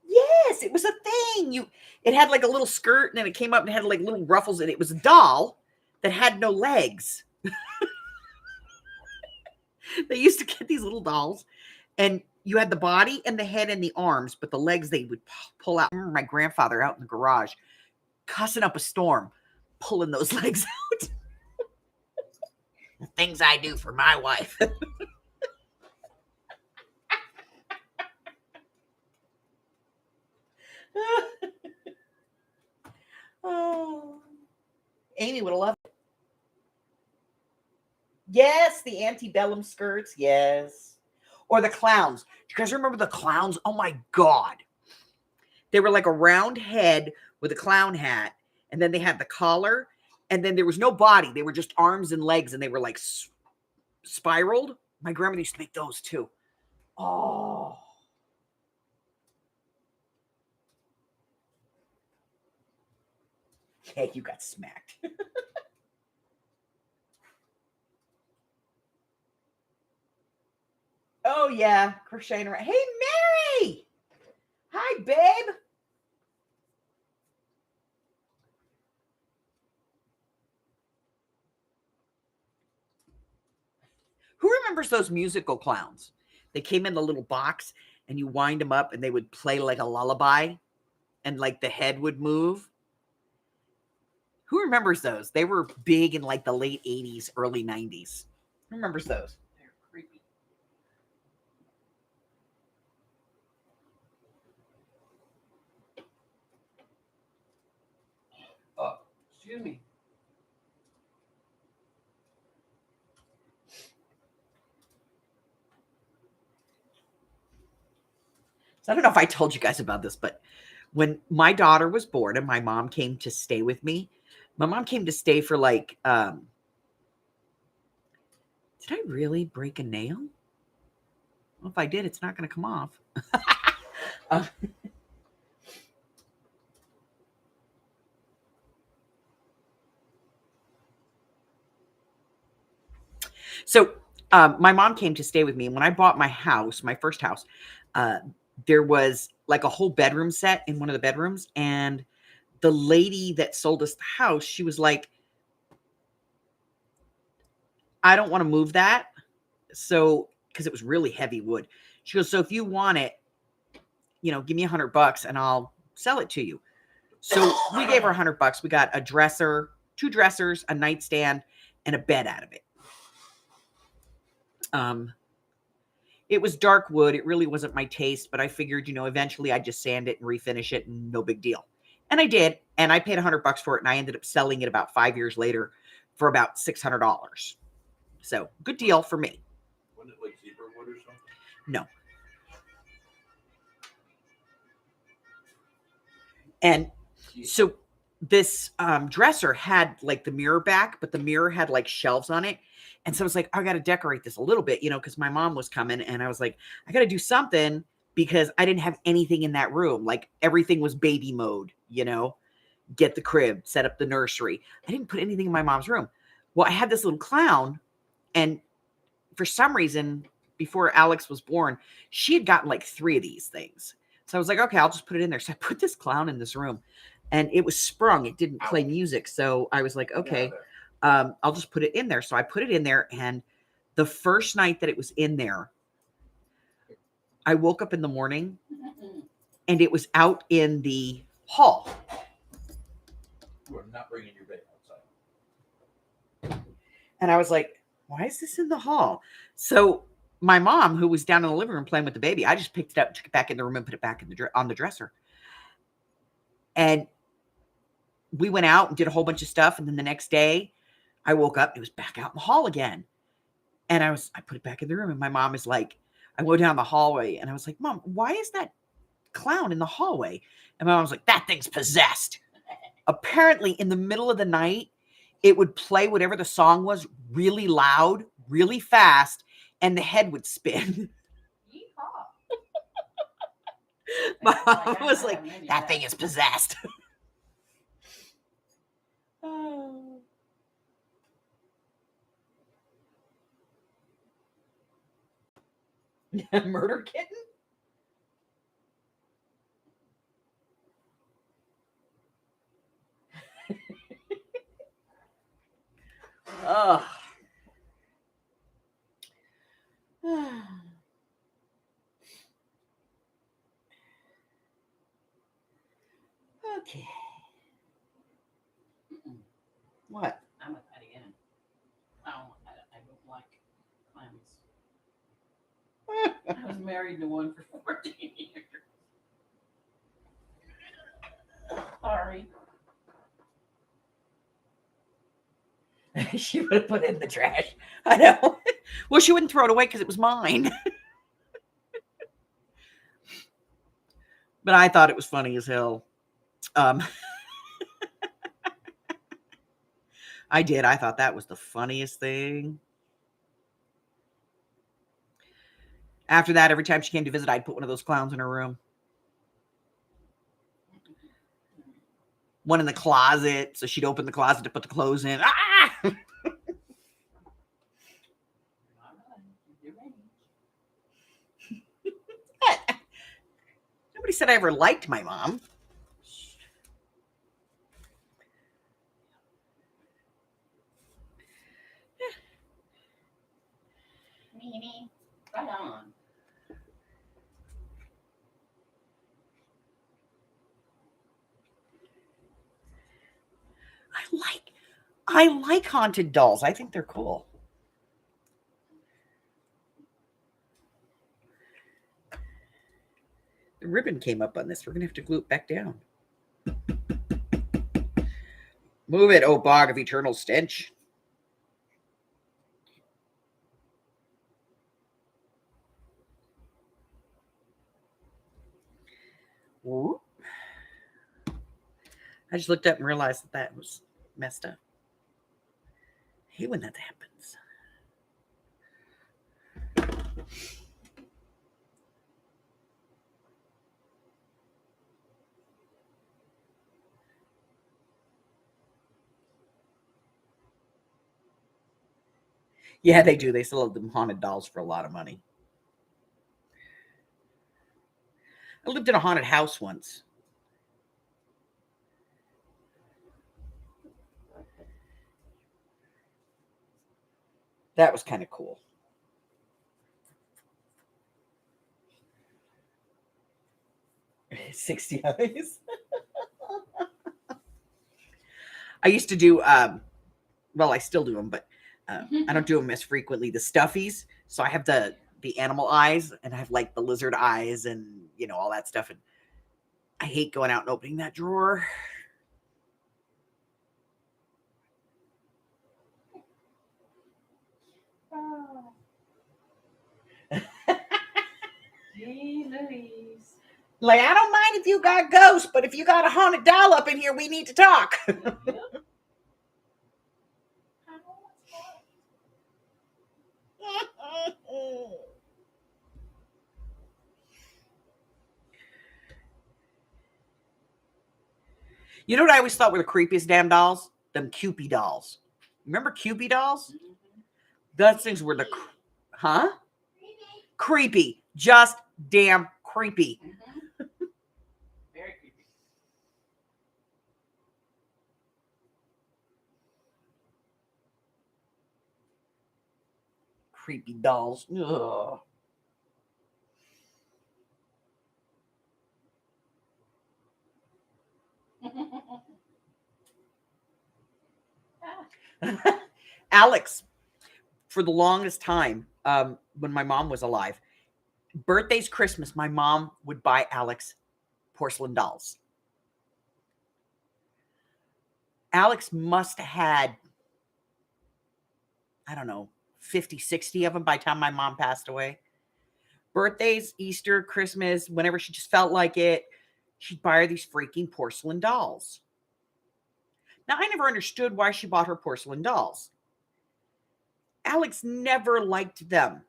Speaker 1: Yes, it was a thing. It had like a little skirt and then it came up and had like little ruffles and it was a doll that had no legs. They used to get these little dolls and you had the body and the head and the arms, but the legs they would pull out. I remember my grandfather out in the garage cussing up a storm, pulling those legs out. The things I do for my wife. Oh, Amy would have loved it. Yes, the antebellum skirts. Yes. Or the clowns. Do you guys remember the clowns? Oh my God. They were like a round head with a clown hat. and then they had the collar, and then there was no body. They were just arms and legs, and they were like spiraled. My grandmother used to make those too. Oh. Yeah, you got smacked. Oh, yeah. Crocheting around. Hey, Mary! Hi, babe. Who remembers those musical clowns? They came in the little box and you wind them up and they would play like a lullaby and like the head would move. Who remembers those? They were big in like the late 80s, early 90s. Who remembers those?
Speaker 3: They're creepy. Oh, excuse me.
Speaker 1: So I don't know if I told you guys about this, but when my daughter was born and my mom came to stay with me, my mom came to stay for like, did I really break a nail? Well, if I did, it's not going to come off. So my mom came to stay with me. And when I bought my house, my first house, there was like a whole bedroom set in one of the bedrooms. And the lady that sold us the house, she was like, I don't want to move that. So, because it was really heavy wood. She goes, so if you want it, you know, give me $100 and I'll sell it to you. So we gave her $100. We got a dresser, 2 dressers, a nightstand, and a bed out of it. It was dark wood. It really wasn't my taste, but I figured, you know, eventually I'd just sand it and refinish it and no big deal. And I did. And I paid $100 for it. And I ended up selling it about 5 years later for about $600. So good deal for me.
Speaker 2: Wasn't it like zebra wood or something?
Speaker 1: No. And so this dresser had like the mirror back, but the mirror had like shelves on it. And so I was like, I got to decorate this a little bit, you know, because my mom was coming and I was like, I got to do something because I didn't have anything in that room. Like everything was baby mode, you know, get the crib, set up the nursery. I didn't put anything in my mom's room. Well, I had this little clown and for some reason, before Alex was born, she had gotten like 3 of these things. So I was like, okay, I'll just put it in there. So I put this clown in this room and it was sprung. It didn't play music. So I was like, okay, I'll just put it in there. So I put it in there. And the first night that it was in there, I woke up in the morning and it was out in the hall.
Speaker 2: You are not bringing your bed outside.
Speaker 1: And I was like, why is this in the hall? So my mom, who was down in the living room playing with the baby, I just picked it up, took it back in the room and put it back in on the dresser. And we went out and did a whole bunch of stuff. And then the next day I woke up, it was back out in the hall again. And I put it back in the room. And my mom is like, I went down the hallway and I was like, Mom, why is that clown in the hallway? And my mom was like, that thing's possessed. Apparently in the middle of the night, it would play whatever the song was really loud, really fast, and the head would spin. My mom was like, that thing is possessed. Oh. Murder kitten? Oh. Okay. What?
Speaker 3: I'm with that again. I don't like clowns. I was married to one for 14 years. Sorry.
Speaker 1: She would have put it in the trash. I know. Well, she wouldn't throw it away because it was mine. But I thought it was funny as hell. I did. I thought that was the funniest thing. After that, every time she came to visit, I'd put one of those clowns in her room. One in the closet, so she'd open the closet to put the clothes in. Ah! Nobody said I ever liked my mom.
Speaker 3: Meanie. Right on.
Speaker 1: I like haunted dolls. I think they're cool. The ribbon came up on this. We're gonna have to glue it back down. Move it, oh bog of eternal stench. Ooh. I just looked up and realized that that was messed up. I hate when that happens. Yeah, they do. They sell them haunted dolls for a lot of money. I lived in a haunted house once. That was kind of cool. $60. I used to do, well, I still do them, but I don't do them as frequently. The stuffies. So I have the animal eyes, and I have like the lizard eyes, and you know all that stuff. And I hate going out and opening that drawer.
Speaker 3: Oh. Gee Louise.
Speaker 1: Like, I don't mind if you got ghosts, but if you got a haunted doll up in here, we need to talk.
Speaker 3: Yep.
Speaker 1: You know what I always thought were the creepiest damn dolls? Them Cupid dolls. Remember Cupid dolls? Those things were the, huh? Creepy. Just damn creepy.
Speaker 3: Very creepy.
Speaker 1: Creepy dolls. Ugh. Alex, for the longest time, when my mom was alive, birthdays, Christmas, my mom would buy Alex porcelain dolls. Alex must have had, I don't know, 50, 60 of them by the time my mom passed away. Birthdays, Easter, Christmas, whenever she just felt like it, she'd buy her these freaking porcelain dolls. Now, I never understood why she bought her porcelain dolls. Alex never liked them,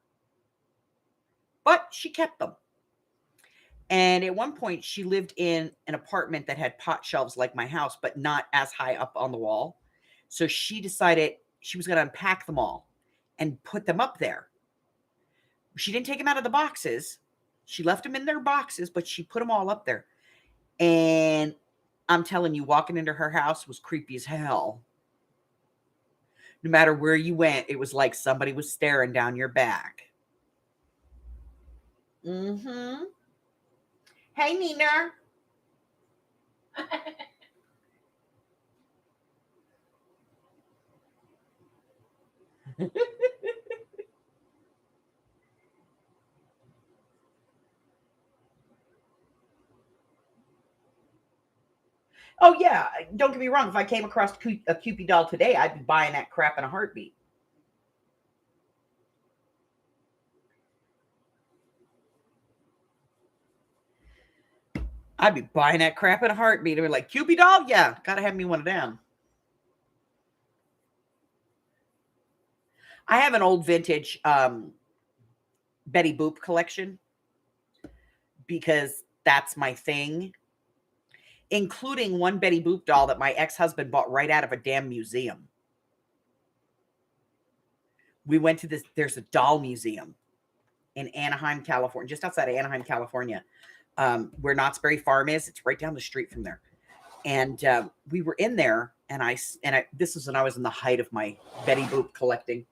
Speaker 1: but she kept them. And at one point, she lived in an apartment that had pot shelves like my house, but not as high up on the wall. So she decided she was going to unpack them all and put them up there. She didn't take them out of the boxes. She left them in their boxes, but she put them all up there. And I'm telling you, walking into her house was creepy as hell. No matter where you went, it was like somebody was staring down your back. Mm-hmm. Hey, Nina. Oh, yeah. Don't get me wrong. If I came across a Cupid doll today, I'd be buying that crap in a heartbeat. I'd be buying that crap in a heartbeat. I'd be like, Cupid doll? Yeah, gotta have me one of them. I have an old vintage Betty Boop collection because that's my thing, including one Betty Boop doll that my ex-husband bought right out of a damn museum. We went to there's a doll museum in Anaheim, California, just outside of Anaheim, California, where Knott's Berry Farm is. It's right down the street from there. And we were in there, and this was when I was in the height of my Betty Boop collecting.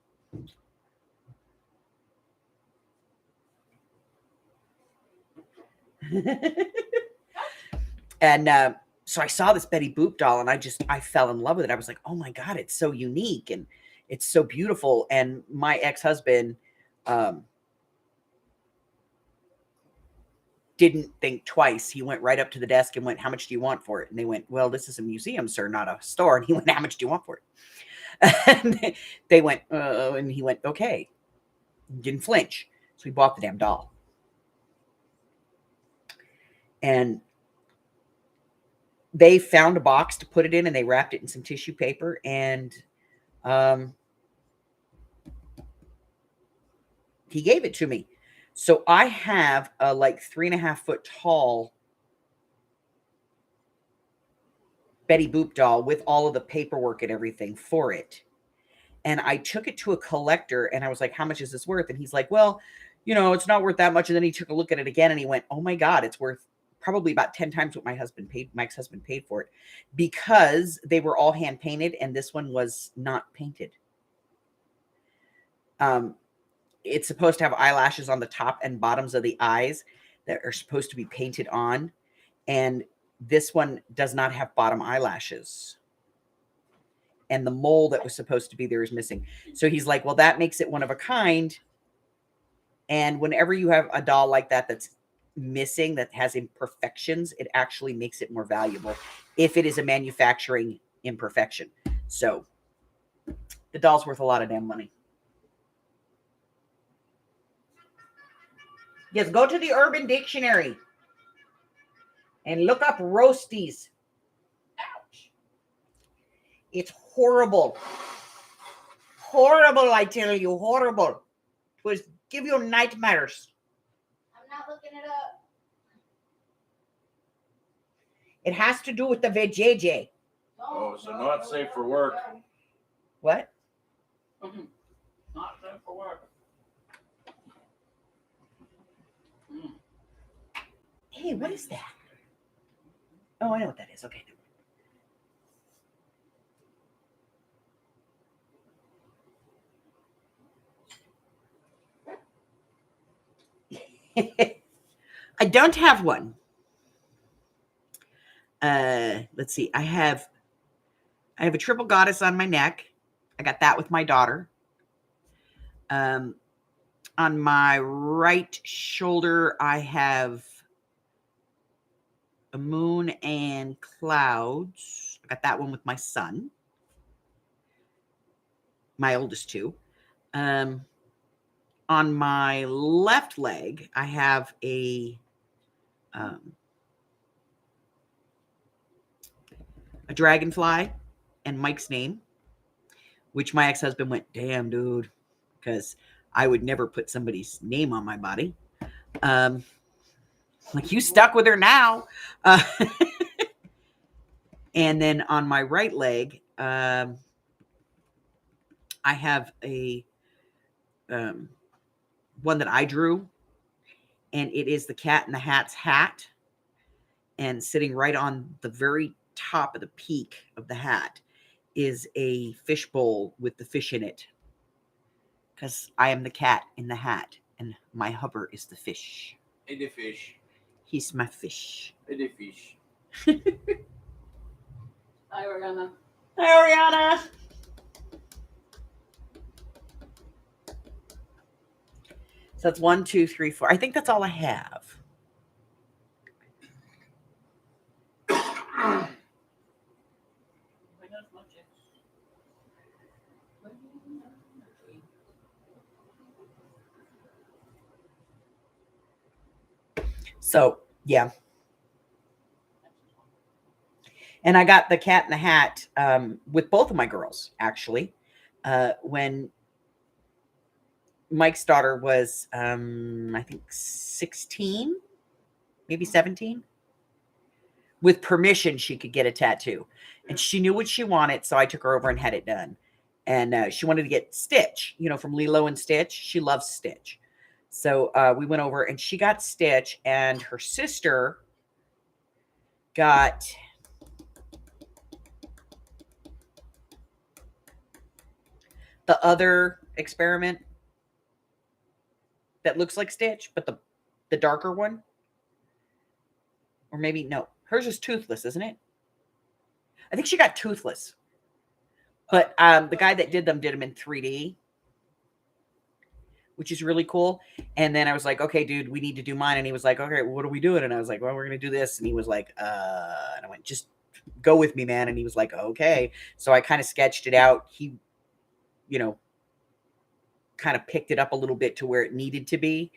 Speaker 1: And so I saw this Betty Boop doll, and I fell in love with it. I was like, oh my God, it's so unique and it's so beautiful. And my ex-husband didn't think twice. He went right up to the desk and went, how much do you want for it? And they went, well, this is a museum, sir, not a store. And he went, how much do you want for it? And they went, and he went, okay. Didn't flinch. So he bought the damn doll. And they found a box to put it in, and they wrapped it in some tissue paper. And he gave it to me. So I have a like 3.5 foot tall Betty Boop doll with all of the paperwork and everything for it. And I took it to a collector, and I was like, how much is this worth? And he's like, well, it's not worth that much. And then he took a look at it again, and he went, oh my God, it's worth probably about 10 times what my ex-husband paid for it, because they were all hand painted, and this one was not painted. It's supposed to have eyelashes on the top and bottoms of the eyes that are supposed to be painted on. And this one does not have bottom eyelashes. And the mole that was supposed to be there is missing. So he's like, well, that makes it one of a kind. And whenever you have a doll like that that's missing, that has imperfections, it actually makes it more valuable if it is a manufacturing imperfection. So the doll's worth a lot of damn money. Yes, go to the Urban Dictionary and look up roasties. Ouch. It's horrible. Horrible, I tell you. Horrible. It will give you nightmares.
Speaker 4: I'm not looking it up.
Speaker 1: It has to do with the vajayjay.
Speaker 2: Oh, so not safe for work.
Speaker 1: What?
Speaker 3: Not safe for work.
Speaker 1: Hey, what is that? Oh, I know what that is. Okay. I don't have one. Let's see. I have a triple goddess on my neck. I got that with my daughter. On my right shoulder, I have a moon and clouds. I got that one with my son, my oldest two. On my left leg, I have a dragonfly and Mike's name, which my ex-husband went, damn, dude, because I would never put somebody's name on my body. Like, you stuck with her now. And then on my right leg, I have a one that I drew, and it is the Cat in the Hat's hat. And sitting right on the very top of the peak of the hat is a fish bowl with the fish in it. Because I am the cat in the hat, and my hubber is the fish.
Speaker 2: Hey, the fish.
Speaker 1: He's my fish.
Speaker 2: Hey, the fish.
Speaker 3: Hi, Ariana.
Speaker 1: Hi, Ariana. So that's 1, 2, 3, 4. I think that's all I have. So, yeah. And I got the Cat in the Hat with both of my girls, actually. When Mike's daughter was, I think 16, maybe 17. With permission, she could get a tattoo. And she knew what she wanted, so I took her over and had it done. And she wanted to get Stitch, from Lilo and Stitch. She loves Stitch. So we went over and she got Stitch, and her sister got the other experiment that looks like Stitch, but the darker one. Or maybe, no, hers is Toothless, isn't it? I think she got Toothless. But the guy that did them in 3D, which is really cool. And then I was like, okay, dude, we need to do mine. And he was like, okay, what are we doing? And I was like, well, we're going to do this. And he was like, and I went, just go with me, man. And he was like, okay. So I kind of sketched it out. He, kind of picked it up a little bit to where it needed to be,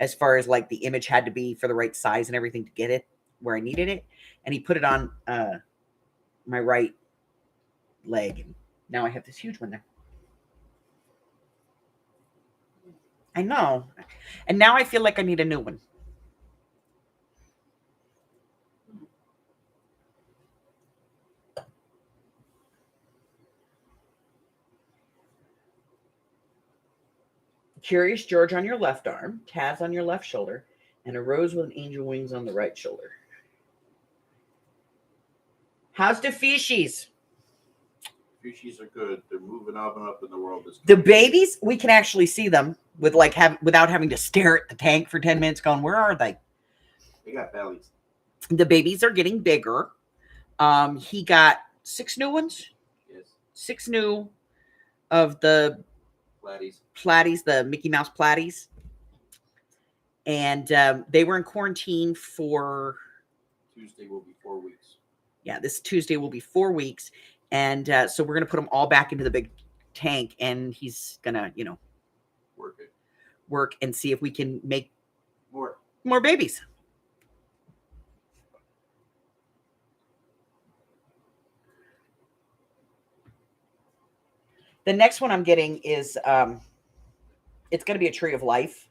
Speaker 1: as far as like the image had to be for the right size and everything to get it where I needed it. And he put it on my right leg. And now I have this huge one there. I know. And now I feel like I need a new one. Curious George on your left arm, Taz on your left shoulder, and a rose with an angel wings on the right shoulder. How's the fishies?
Speaker 2: Fishies are good. They're moving up and up in the world.
Speaker 1: The babies, we can actually see them with without having to stare at the tank for 10 minutes going, where are they?
Speaker 2: They got bellies.
Speaker 1: The babies are getting bigger. He got 6 new ones.
Speaker 2: Yes.
Speaker 1: 6 new of the platies, the Mickey Mouse platies. And they were in quarantine for...
Speaker 2: Tuesday will be 4 weeks.
Speaker 1: Yeah, this Tuesday will be 4 weeks. And so we're going to put them all back into the big tank. And he's going to, work and see if we can make more babies. The next one I'm getting is, it's going to be a Tree of Life.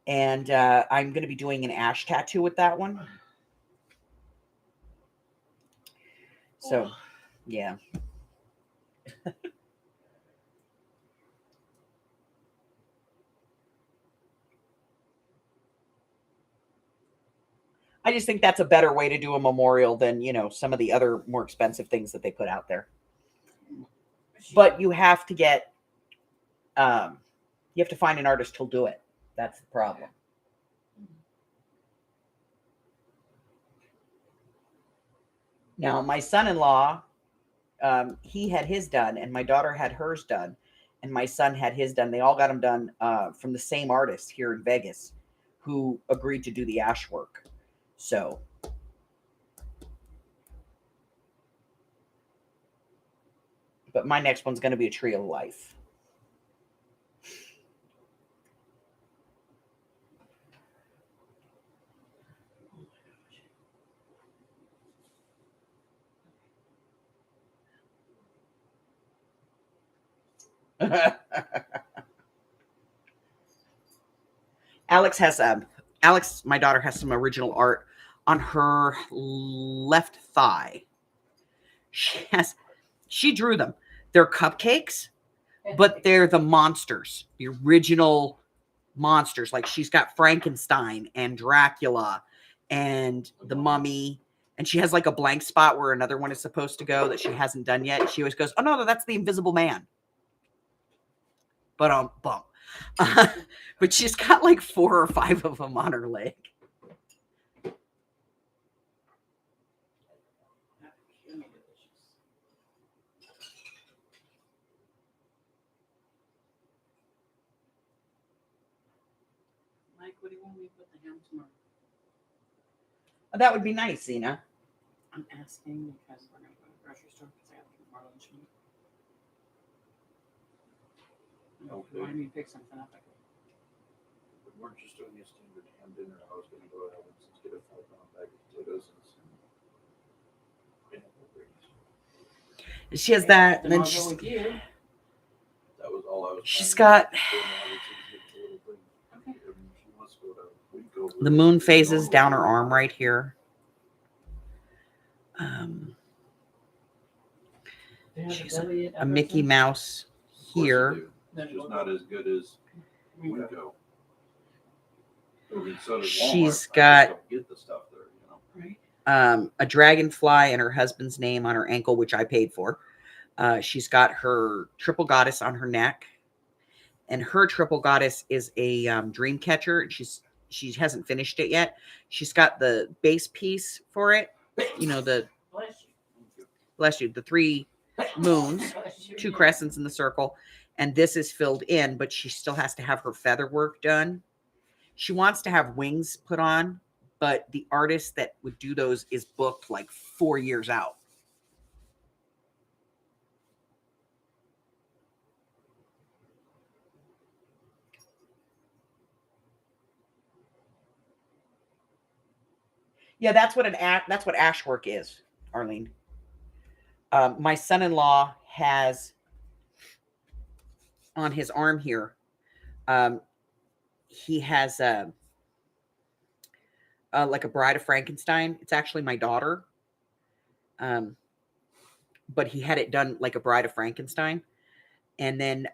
Speaker 1: And I'm going to be doing an ash tattoo with that one. So, yeah. I just think that's a better way to do a memorial than, some of the other more expensive things that they put out there. But you have to get, you have to find an artist who'll do it. That's the problem. Now, my son-in-law, he had his done, and my daughter had hers done, and my son had his done. They all got them done from the same artist here in Vegas, who agreed to do the ash work. So, but my next one's going to be a Tree of Life. Alex, my daughter, has some original art on her left thigh. She drew them. They're cupcakes, but they're the monsters, the original monsters. Like, she's got Frankenstein and Dracula and the Mummy, and she has like a blank spot where another one is supposed to go that she hasn't done yet. She always goes, oh no, that's the Invisible Man. But bump. But she's got like 4 or 5 of them on her leg.
Speaker 3: Mike, what do you want me to put the ham tomorrow?
Speaker 1: That would be nice, Zena.
Speaker 3: I'm asking because we're going to go to the grocery store because I have to get more lunch meat. If you want me to pick something up, I could.
Speaker 2: We weren't just doing a standard ham dinner. I was going to go ahead and just get a 5-pound bag of potatoes and some pineapple greens.
Speaker 1: She has that, and
Speaker 3: Then
Speaker 1: then
Speaker 3: I'll go with you.
Speaker 2: That was all I was.
Speaker 1: She's
Speaker 2: planning
Speaker 1: got
Speaker 2: on doing now that she's getting a little big.
Speaker 3: Okay.
Speaker 2: I mean, she wants to go to Waco
Speaker 1: the
Speaker 2: with
Speaker 1: moon
Speaker 2: us.
Speaker 1: phases down her arm right here.
Speaker 3: They have
Speaker 1: She's
Speaker 3: deli at
Speaker 1: a Mickey
Speaker 3: Everton?
Speaker 1: Mouse
Speaker 2: Of course you
Speaker 1: here.
Speaker 2: do.
Speaker 3: Then
Speaker 2: It's just
Speaker 3: we'll
Speaker 2: not
Speaker 3: go.
Speaker 2: as good as
Speaker 3: Waco.
Speaker 2: Waco. I mean, so does Walmart.
Speaker 1: She's
Speaker 2: I just
Speaker 1: got
Speaker 2: don't get the stuff there, you know.
Speaker 3: Right.
Speaker 1: A dragonfly and her husband's name on her ankle, which I paid for. She's got her triple goddess on her neck, and her triple goddess is a dream catcher. She hasn't finished it yet. She's got the base piece for it. You know, the bless you, the 3 moons,
Speaker 3: Bless you.
Speaker 1: 2 crescents in the circle, and this is filled in, but she still has to have her feather work done. She wants to have wings put on, but the artist that would do those is booked like 4 years out. Yeah, that's what that's what ash work is, Arlene. My son-in-law has on his arm here. He has like a Bride of Frankenstein. It's actually my daughter, but he had it done like a Bride of Frankenstein, and then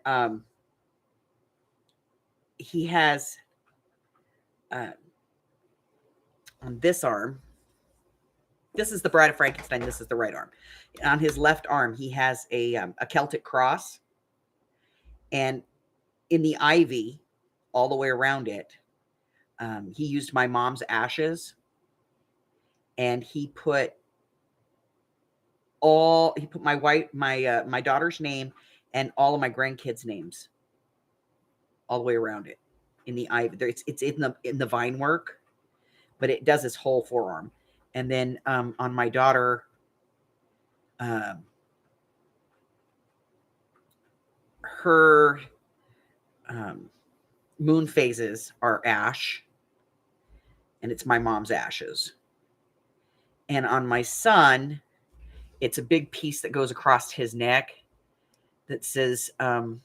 Speaker 1: he has on this arm. This is the Bride of Frankenstein. This is the right arm. On his left arm, he has a Celtic cross, and in the ivy, all the way around it, he used my mom's ashes, and he put my daughter's name and all of my grandkids' names all the way around it in the ivy. It's in the vine work, but it does his whole forearm. And then on my daughter, her moon phases are ash, and it's my mom's ashes. And on my son, it's a big piece that goes across his neck that says, to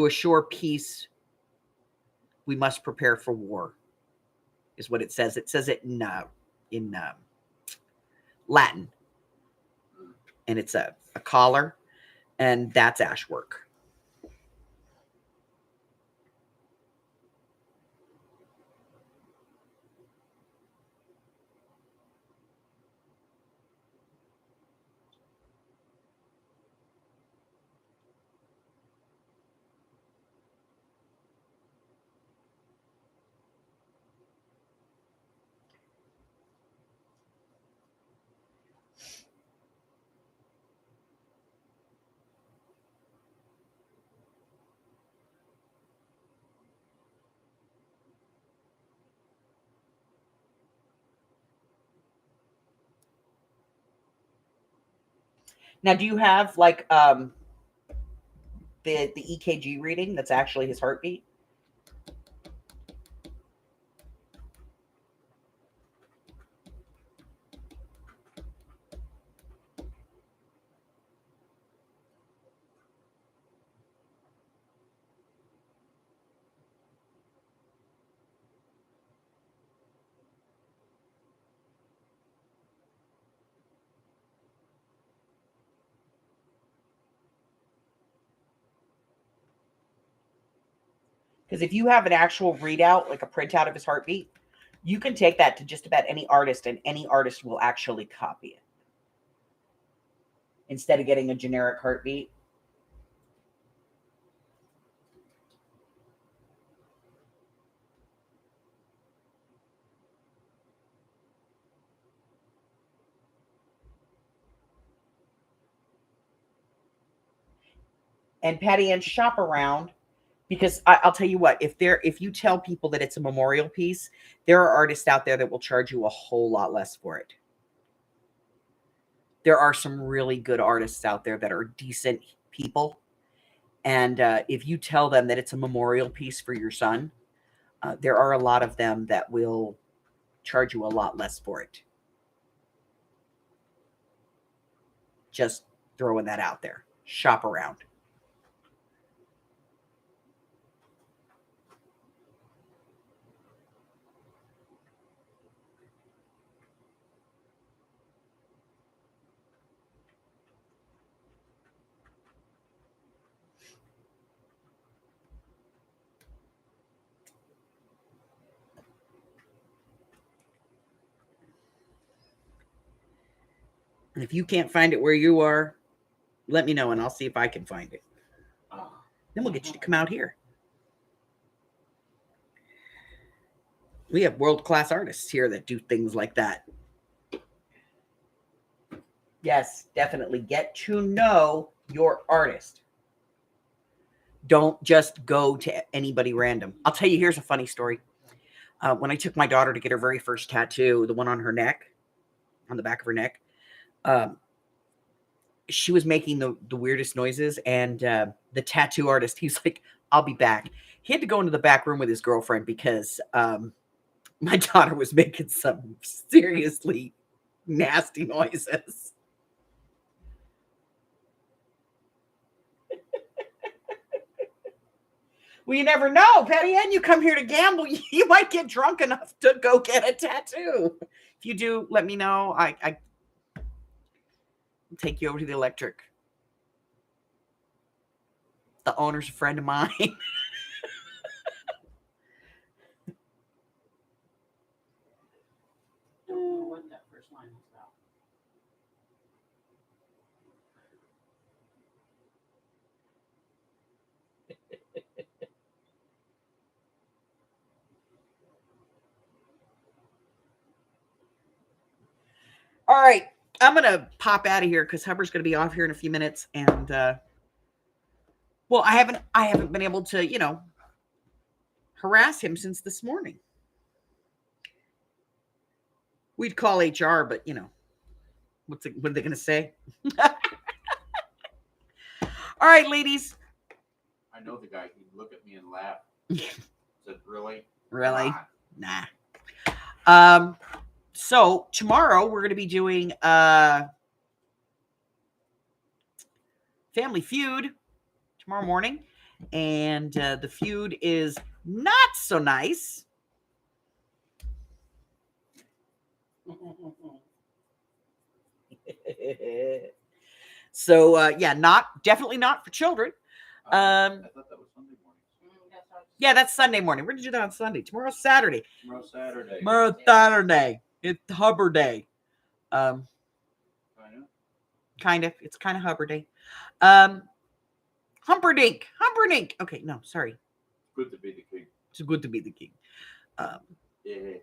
Speaker 1: assure peace, we must prepare for war, is what it says. It says it in Latin. And it's a collar, and that's ash work. Now, do you have like the EKG reading that's actually his heartbeat? Because if you have an actual readout, like a printout of his heartbeat, you can take that to just about any artist, and any artist will actually copy it instead of getting a generic heartbeat. And Patty Ann, shop around, because I'll tell you what, if you tell people that it's a memorial piece, there are artists out there that will charge you a whole lot less for it. There are some really good artists out there that are decent people. And if you tell them that it's a memorial piece for your son, there are a lot of them that will charge you a lot less for it. Just throwing that out there. Shop around. And if you can't find it where you are, let me know and I'll see if I can find it. Then we'll get you to come out here. We have world-class artists here that do things like that. Yes, definitely get to know your artist. Don't just go to anybody random. I'll tell you, here's a funny story. When I took my daughter to get her very first tattoo, the one on her neck, on the back of her neck, she was making the weirdest noises. And the tattoo artist, he's like, I'll be back. He had to go into the back room with his girlfriend because my daughter was making some seriously nasty noises. Well, you never know, Patty Ann. You come here to gamble, you might get drunk enough to go get a tattoo. If you do, let me know. I'll take you over to the electric. The owner's a friend of mine.
Speaker 3: Don't know what that first line was about.
Speaker 1: All right. I'm going to pop out of here because Hubbard's going to be off here in a few minutes. And, well, I haven't been able to, harass him since this morning. We'd call HR, but, what are they going to say? All right, ladies.
Speaker 2: I know the guy. He'd look at me and laugh. Said, really?
Speaker 1: Really? Nah. So tomorrow we're going to be doing Family Feud tomorrow morning. And the feud is not so nice. So yeah, definitely not for children.
Speaker 2: I thought that was Sunday morning.
Speaker 1: Yeah, that's Sunday morning. We're going to do that on Sunday. Tomorrow's Saturday.
Speaker 2: Tomorrow's Saturday.
Speaker 1: Tomorrow's Saturday. It's Hubbard Day. Kind of. It's kind of Hubbard Day. Humperdinck. Okay, no, sorry.
Speaker 2: Good to be the king.
Speaker 1: It's good to be the king.
Speaker 2: Yeah.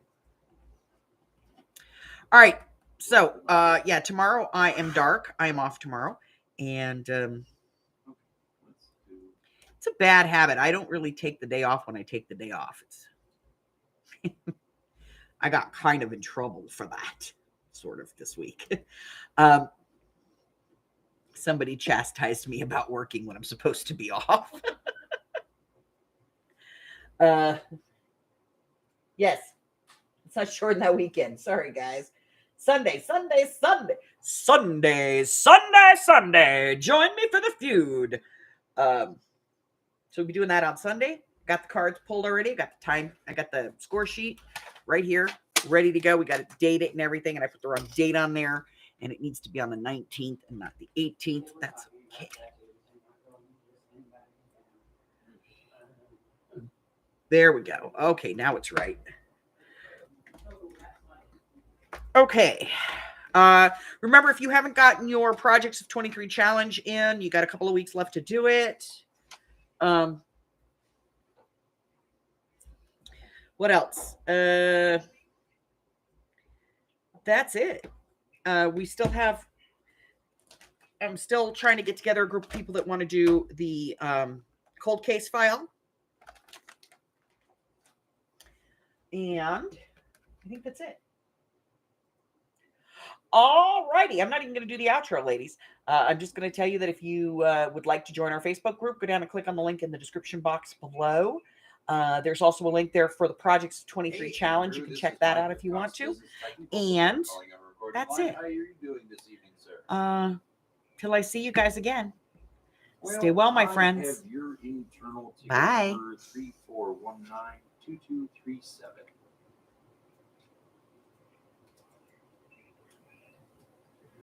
Speaker 1: All right. So, yeah, tomorrow I am dark. I am off tomorrow. And it's a bad habit. I don't really take the day off when I take the day off. I got kind of in trouble for that, sort of, this week. Somebody chastised me about working when I'm supposed to be off. Yes. It's not short that weekend. Sorry, guys. Sunday. Join me for the feud. So we'll be doing that on Sunday. Got the cards pulled already. Got the time. I got the score sheet right here, ready to go. We got to date it and everything. And I put the wrong date on there. And it needs to be on the 19th and not the 18th. That's okay. There we go. Okay, now it's right. Okay. Remember, if you haven't gotten your Projects of 23 challenge in, you got a couple of weeks left to do it. What else? That's it. We still have, I'm still trying to get together a group of people that want to do the cold case file. And I think that's it. All righty. I'm not even going to do the outro, ladies. I'm just going to tell you that if you would like to join our Facebook group, go down and click on the link in the description box below. There's also a link there for the Projects 23 challenge. You can check that out if you want to. And that's it.
Speaker 2: How are you doing this evening, sir?
Speaker 1: Till I see you guys again. Stay well, my friends.
Speaker 2: Have your internal
Speaker 1: Bye.
Speaker 2: number 34192237.